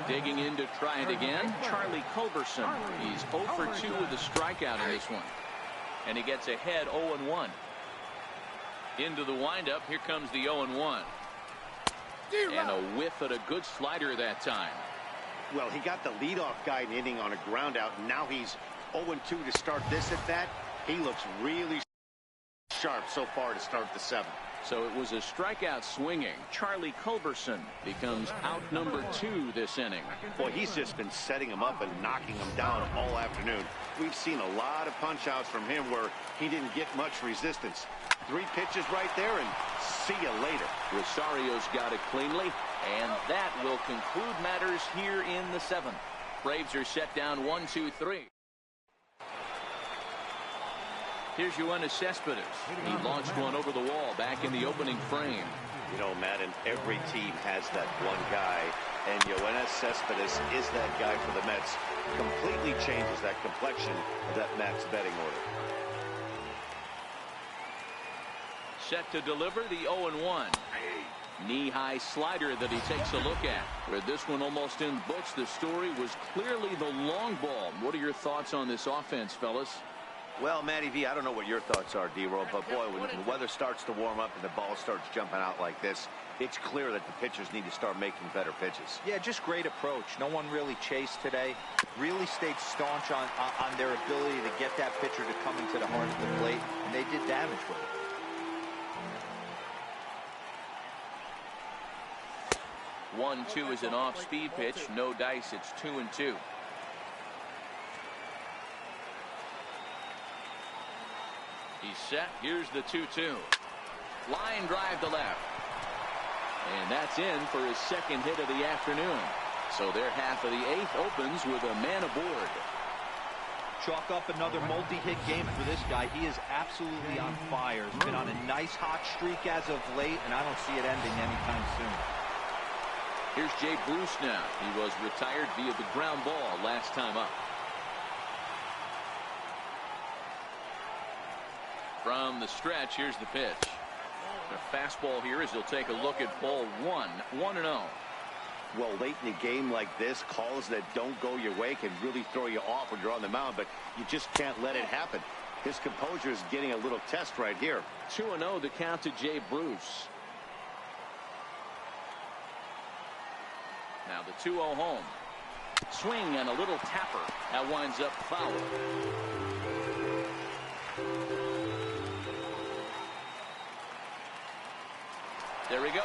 Digging in to try it again, Charlie Culberson. He's 0 for 2 with a strikeout in this one. And he gets ahead 0-1. Into the windup, here comes the 0-1. And a whiff at a good slider that time. Well, he got the leadoff guy in inning on a ground out, and now he's 0-2 to start this at bat. He looks really sharp so far to start the 7th. So it was a strikeout swinging. Charlie Culberson becomes out number 2 this inning. Boy, he's just been setting him up and knocking him down all afternoon. We've seen a lot of punch-outs from him where he didn't get much resistance. 3 pitches right there, and see you later. Rosario's got it cleanly, and that will conclude matters here in the 7th. Braves are set down 1-2-3. Here's Yoenis Cespedes. He launched one over the wall back in the opening frame. You know, Madden, every team has that one guy, and Yoenis Cespedes is that guy for the Mets. Completely changes that complexion of that Mets betting order. Set to deliver the 0-1. Knee-high slider that he takes a look at. With this one almost in books, the story was clearly the long ball. What are your thoughts on this offense, fellas? Well, Matty V, I don't know what your thoughts are, D-Roll, but boy, when the weather starts to warm up and the ball starts jumping out like this, it's clear that the pitchers need to start making better pitches. Yeah, just great approach. No one really chased today. Really stayed staunch on their ability to get that pitcher to come into the heart of the plate, and they did damage with it. One-two is an off-speed pitch. No dice. It's 2-2. He's set. Here's the 2-2. Line drive to left. And that's in for his second hit of the afternoon. So their half of the 8th opens with a man aboard. Chalk up another multi-hit game for this guy. He is absolutely on fire. He's been on a nice hot streak as of late, and I don't see it ending anytime soon. Here's Jay Bruce now. He was retired via the ground ball last time up. From the stretch, here's the pitch. The fastball here as he'll take a look at ball 1, 1-0. Well, late in a game like this, calls that don't go your way can really throw you off when you're on the mound, but you just can't let it happen. His composure is getting a little test right here. 2-0 the count to Jay Bruce. Now the 2-0 home. Swing and a little tapper. That winds up foul. There he goes.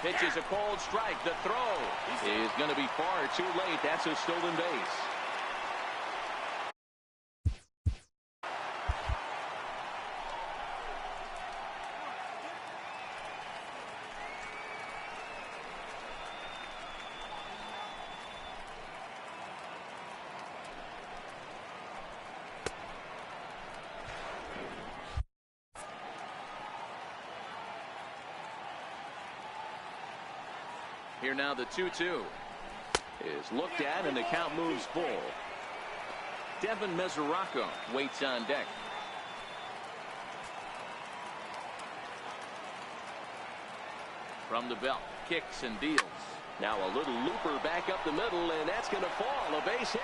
Pitches a cold strike. The throw is going to be far too late. That's a stolen base. Here now the 2-2 is looked at and the count moves full. Devin Mesoraco waits on deck. From the belt, kicks and deals. Now a little looper back up the middle, and that's going to fall. A base hit.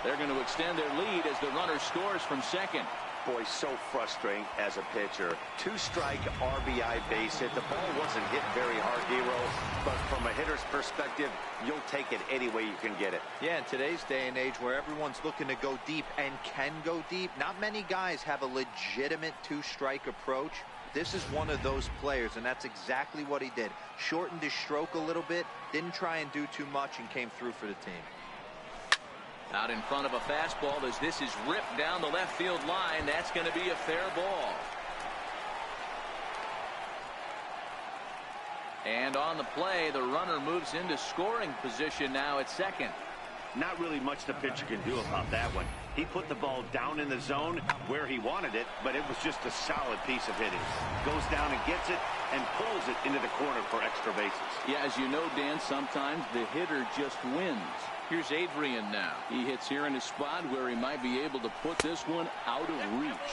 They're going to extend their lead as the runner scores from second. Boy, so frustrating as a pitcher. 2-strike RBI base hit. The ball wasn't hit very hard, Hero, but from a hitter's perspective, you'll take it any way you can get it. Yeah, in today's day and age where everyone's looking to go deep and can go deep, not many guys have a legitimate 2-strike approach. This is one of those players, and that's exactly what he did. Shortened his stroke a little bit, didn't try and do too much, and came through for the team. Out in front of a fastball as this is ripped down the left field line. That's going to be a fair ball. And on the play, the runner moves into scoring position now at second. Not really much the pitcher can do about that one. He put the ball down in the zone where he wanted it, but it was just a solid piece of hitting. Goes down and gets it and pulls it into the corner for extra bases. Yeah, as you know, Dan, sometimes the hitter just wins. Here's Adrian now. He hits here in a spot where he might be able to put this one out of reach.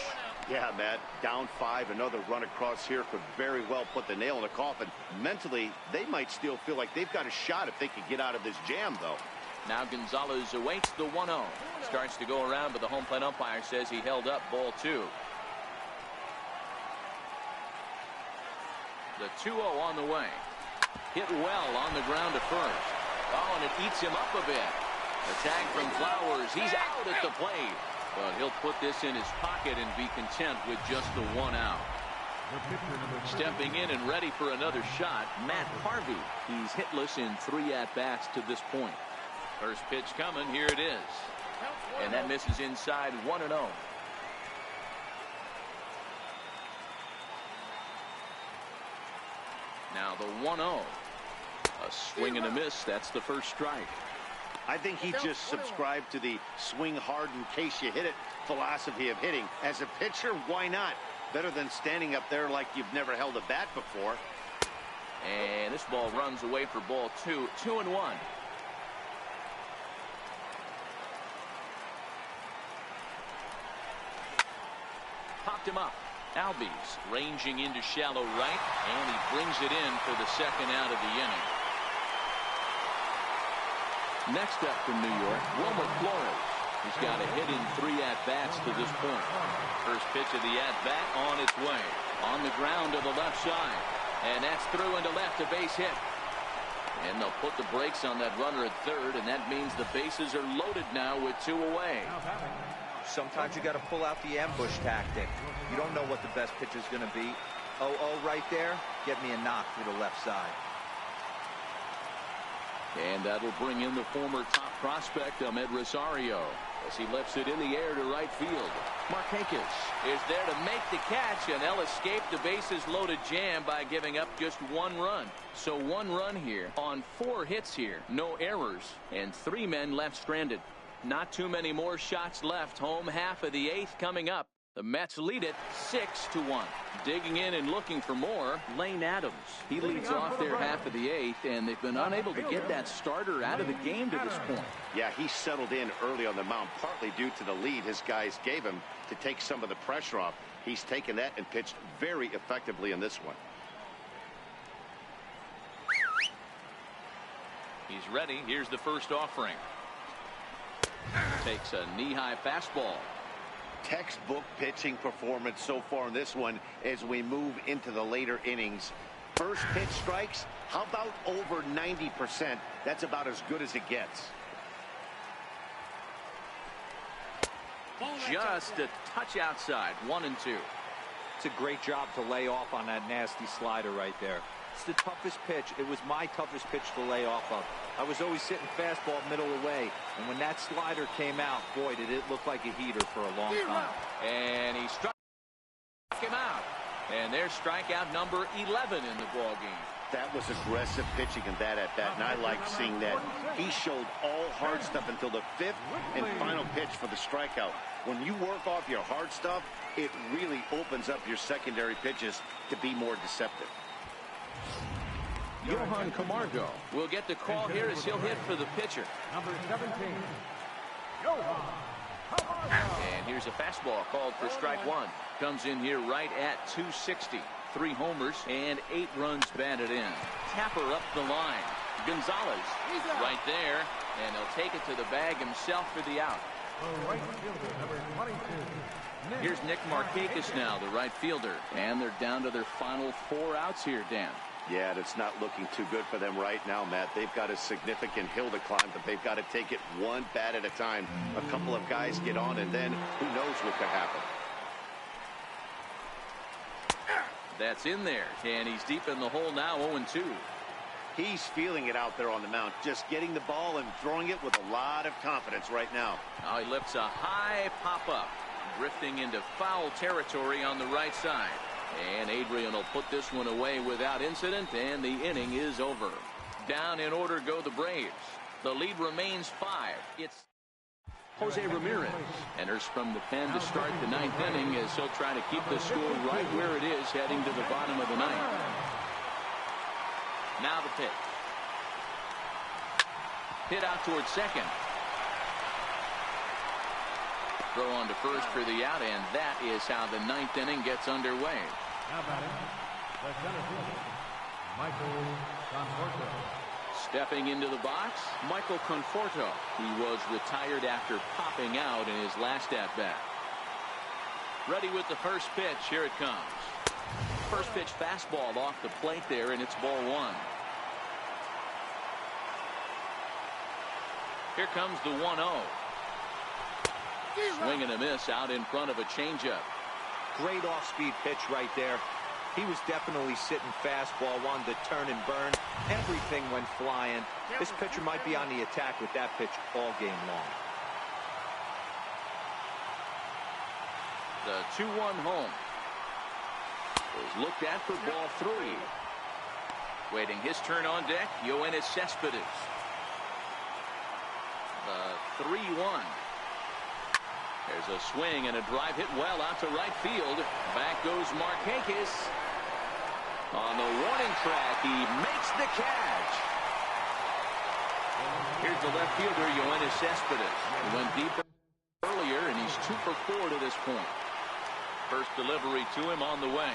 Yeah, Matt, down 5, another run across here could very well put the nail in the coffin. Mentally, they might still feel like they've got a shot if they could get out of this jam, though. Now Gonzalez awaits the 1-0. Starts to go around, but the home plate umpire says he held up ball 2. The 2-0 on the way. Hit well on the ground to first. Oh, and it eats him up a bit. The tag from Flowers. He's out at the plate. But he'll put this in his pocket and be content with just the 1 out. Stepping in and ready for another shot, Matt Harvey. He's hitless in 3 at-bats to this point. First pitch coming. Here it is. And that misses inside 1-0. Now the 1-0. A swing and a miss. That's the first strike. I think he just subscribed to the swing hard in case you hit it philosophy of hitting. As a pitcher, why not? Better than standing up there like you've never held a bat before. And this ball runs away for ball 2. 2-1. Popped him up. Albies ranging into shallow right, and he brings it in for the second out of the inning. Next up from New York, Wilmer Flores. He's got a hit in 3 at-bats to this point. First pitch of the at-bat on its way. On the ground to the left side. And that's through into left, a base hit. And they'll put the brakes on that runner at third, and that means the bases are loaded now with 2 away. Sometimes you got to pull out the ambush tactic. You don't know what the best pitch is going to be. Oh, right there. Get me a knock through the left side. And that'll bring in the former top prospect, Ahmed Rosario. as he lifts it in the air to right field. Markakis is there to make the catch, and they'll escape the bases-loaded jam by giving up just 1 run. So 1 run here on 4 hits here, no errors, and 3 men left stranded. Not too many more shots left. Home half of the 8th coming up. The Mets lead it 6-1. Digging in and looking for more, Lane Adams. He leads off their half of the 8th, and they've been unable to get that starter out of the game to this point. Yeah, he settled in early on the mound, partly due to the lead his guys gave him to take some of the pressure off. He's taken that and pitched very effectively in this one. He's ready. Here's the first offering. Takes a knee-high fastball. Textbook pitching performance so far in this one as we move into the later innings. First pitch strikes, how about over 90%? That's about as good as it gets. Just a touch outside, 1-2. It's a great job to lay off on that nasty slider right there. It's the toughest pitch. It was my toughest pitch to lay off of. I was always sitting fastball middle away, and when that slider came out, boy, did it look like a heater for a long time. And he struck him out. And there's strikeout number 11 in the ball game. That was aggressive pitching in that at-bat, and I like seeing that. He showed all hard stuff until the 5th and final pitch for the strikeout. When you work off your hard stuff, it really opens up your secondary pitches to be more deceptive. Johan Camargo will get the call here as he'll hit for the pitcher. Number 17, Johan Camargo. And here's a fastball called for strike 1. Comes in here right at 260. 3 homers and 8 runs batted in. Tapper up the line. Gonzalez right there, and he'll take it to the bag himself for the out. The right fielder, number 22. Here's Nick Markakis now, the right fielder. And they're down to their final 4 outs here, Dan. Yeah, and it's not looking too good for them right now, Matt. They've got a significant hill to climb, but they've got to take it one bat at a time. A couple of guys get on, and then who knows what could happen. That's in there, and he's deep in the hole now, 0-2. He's feeling it out there on the mound, just getting the ball and throwing it with a lot of confidence right now. Now he lifts a high pop-up, drifting into foul territory on the right side. And Adrian will put this one away without incident, and the inning is over. Down in order go the Braves. The lead remains 5. It's Jose Ramirez enters from the pen to start the 9th inning as he'll try to keep the score right where it is heading to the bottom of the 9th. Now the pitch. Hit out towards second. Throw on to first for the out, and that is how the 9th inning gets underway. Now batting, the center fielder, Michael Conforto. Stepping into the box, Michael Conforto. He was retired after popping out in his last at-bat. Ready with the first pitch. Here it comes. First pitch fastball off the plate there, and it's ball 1. Here comes the 1-0. Swing and a miss out in front of a changeup. Great off-speed pitch right there. He was definitely sitting fastball, wanted to turn and burn. Everything went flying. This pitcher might be on the attack with that pitch all game long. The 2-1 home is looked at for ball 3. Waiting his turn on deck, Yoenis Cespedes. The 3-1. There's a swing and a drive hit well out to right field. Back goes Markakis. On the warning track, he makes the catch. Here's the left fielder, Yoenis Cespedes. He went deep earlier, and he's 2 for 4 to this point. First delivery to him on the way.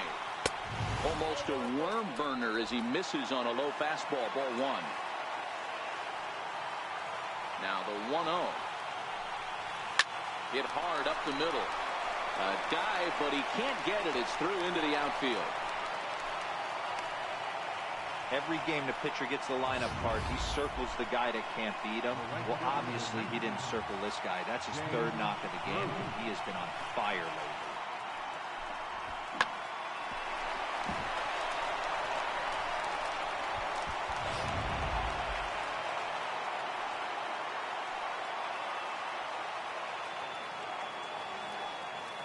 Almost a worm burner as he misses on a low fastball, ball 1. Now the 1-0. Hit hard up the middle. A dive, but he can't get it. It's through into the outfield. Every game the pitcher gets the lineup card, he circles the guy that can't beat him. Well, obviously, he didn't circle this guy. That's his 3rd knock of the game, and he has been on fire lately.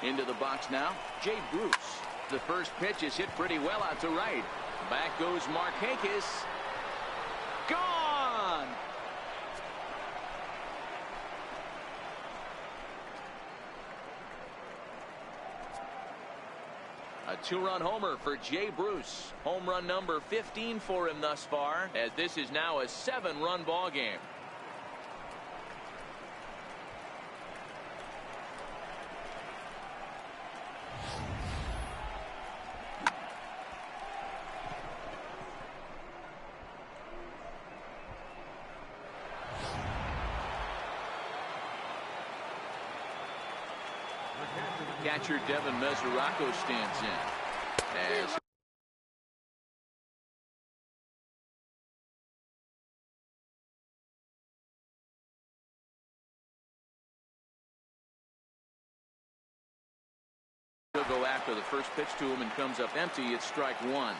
Into the box now, Jay Bruce. The first pitch is hit pretty well out to right. Back goes Markakis. Gone! A two-run homer for Jay Bruce. Home run number 15 for him thus far, as this is now a 7-run ball game. Catcher Devin Mesoraco stands in. As he'll go after the first pitch to him and comes up empty. It's strike one.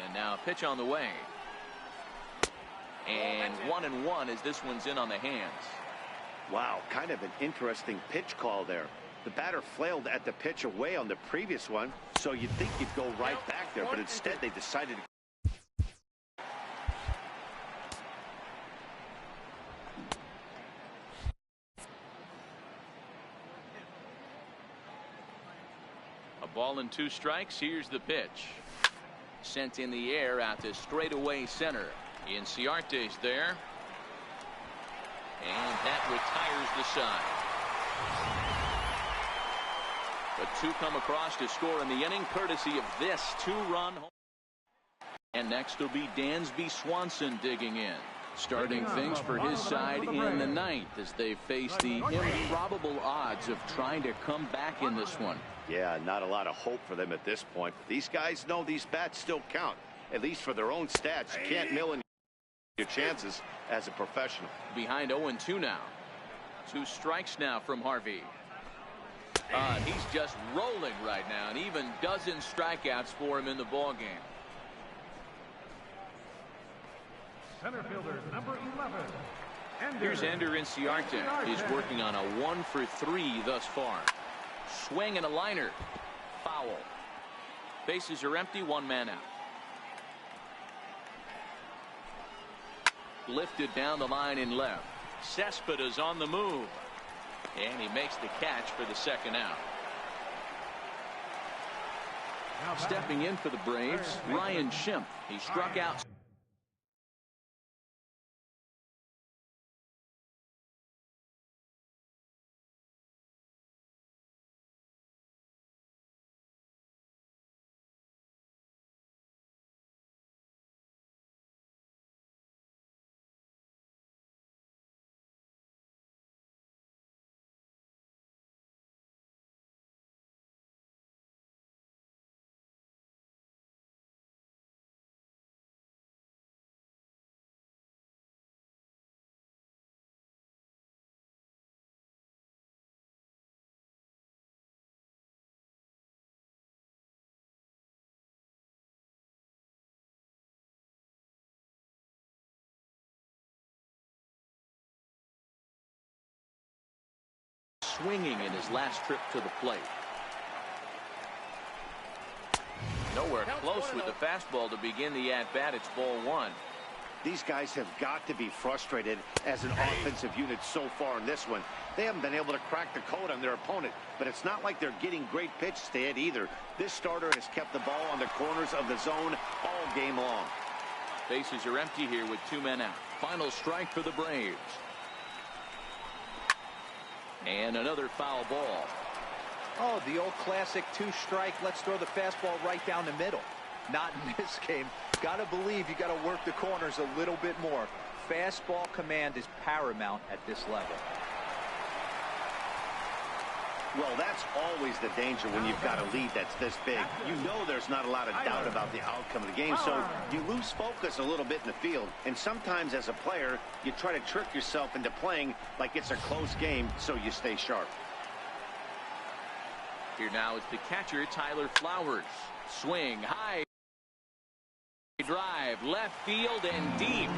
And now a pitch on the way. And 1-1 as this one's in on the hands. Wow, kind of an interesting pitch call there. The batter flailed at the pitch away on the previous one, so you'd think you'd go right back there, but instead they decided to. A ball and 2 strikes. Here's the pitch. Sent in the air out to straightaway center. Inciarte's there. And that retires the side. But 2 come across to score in the inning, courtesy of this 2-run home. And next will be Dansby Swanson digging in. Starting things for his side in the 9th as they face the improbable odds of trying to come back in this one. Yeah, not a lot of hope for them at this point. But these guys know these bats still count, at least for their own stats. You can't mill in your chances as a professional. Behind 0-2 now. 2 strikes now from Harvey. He's just rolling right now, and even dozen strikeouts for him in the ball game. Center fielder number 11. Here's Ender Inciarte. He's working on a 1-for-3 thus far. Swing and a liner. Foul. Bases are empty. 1 man out. Lifted down the line in left. Cespedes on the move. And he makes the catch for the 2nd out. Stepping in for the Braves, Ryan Schimpf. He struck out. Swinging in his last trip to the plate. Nowhere close with the fastball to begin the at-bat. It's ball 1. These guys have got to be frustrated as an offensive unit so far in this one. They haven't been able to crack the code on their opponent, but it's not like they're getting great pitches to hit either. This starter has kept the ball on the corners of the zone all game long. Bases are empty here with 2 men out. Final strike for the Braves. And another foul ball. Oh, the old classic 2-strike. Let's throw the fastball right down the middle. Not in this game. Got to believe you got to work the corners a little bit more. Fastball command is paramount at this level. Well, that's always the danger when you've got a lead that's this big. You know there's not a lot of doubt about the outcome of the game, so you lose focus a little bit in the field. And sometimes as a player, you try to trick yourself into playing like it's a close game so you stay sharp. Here now is the catcher, Tyler Flowers. Swing high. Drive left field and deep.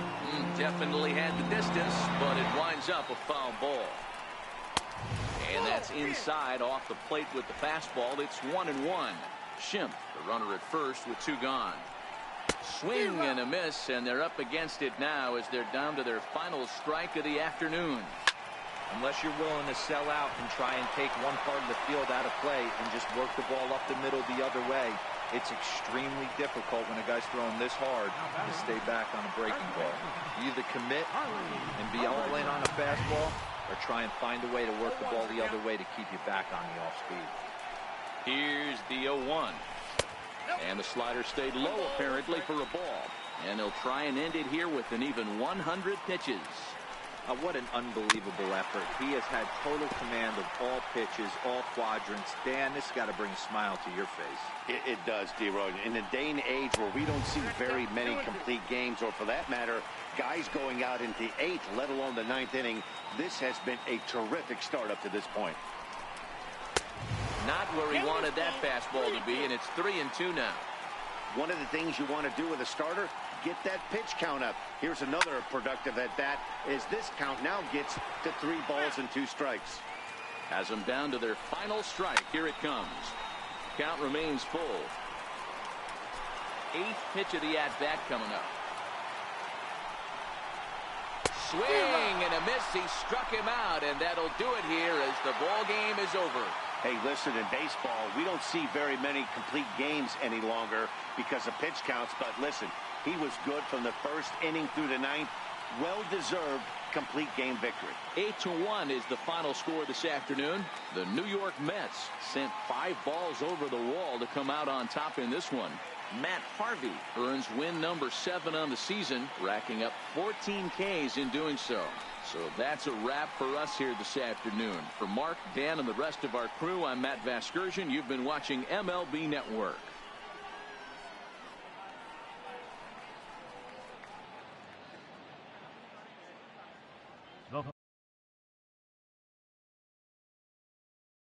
Definitely had the distance, but it winds up a foul ball. And that's inside off the plate with the fastball. It's 1-1. Schimpf, the runner at first with 2 gone. Swing and a miss, and they're up against it now as they're down to their final strike of the afternoon. Unless you're willing to sell out and try and take one part of the field out of play and just work the ball up the middle the other way, it's extremely difficult when a guy's throwing this hard to stay back on a breaking ball. You either commit and be all in on a fastball or try and find a way to work the ball the other way to keep you back on the off speed. Here's the 0-1. And the slider stayed low apparently for a ball. And they'll try and end it here with an even 100 pitches. What an unbelievable effort. He has had total command of all pitches, all quadrants. Dan, this has got to bring a smile to your face. It does, D-Roy. In a day and age where we don't see very many complete games, or for that matter, guys going out into 8th, let alone the 9th inning, this has been a terrific start up to this point. Not where he wanted that fastball to be, and it's 3-2 now. One of the things you want to do with a starter, get that pitch count up. Here's another productive at bat as this count now gets to 3 balls and 2 strikes. Has them down to their final strike. Here it comes. Count remains full. 8th pitch of the at-bat coming up. Swing and a miss. He struck him out, and that'll do it here as the ball game is over. Hey, listen, in baseball, we don't see very many complete games any longer because of pitch counts. But listen, he was good from the 1st inning through the 9th. Well-deserved complete game victory. 8-1 is the final score this afternoon. The New York Mets sent 5 balls over the wall to come out on top in this one. Matt Harvey earns win number 7 on the season, racking up 14 Ks in doing so. So that's a wrap for us here this afternoon. For Mark, Dan, and the rest of our crew, I'm Matt Vasgersian. You've been watching MLB Network.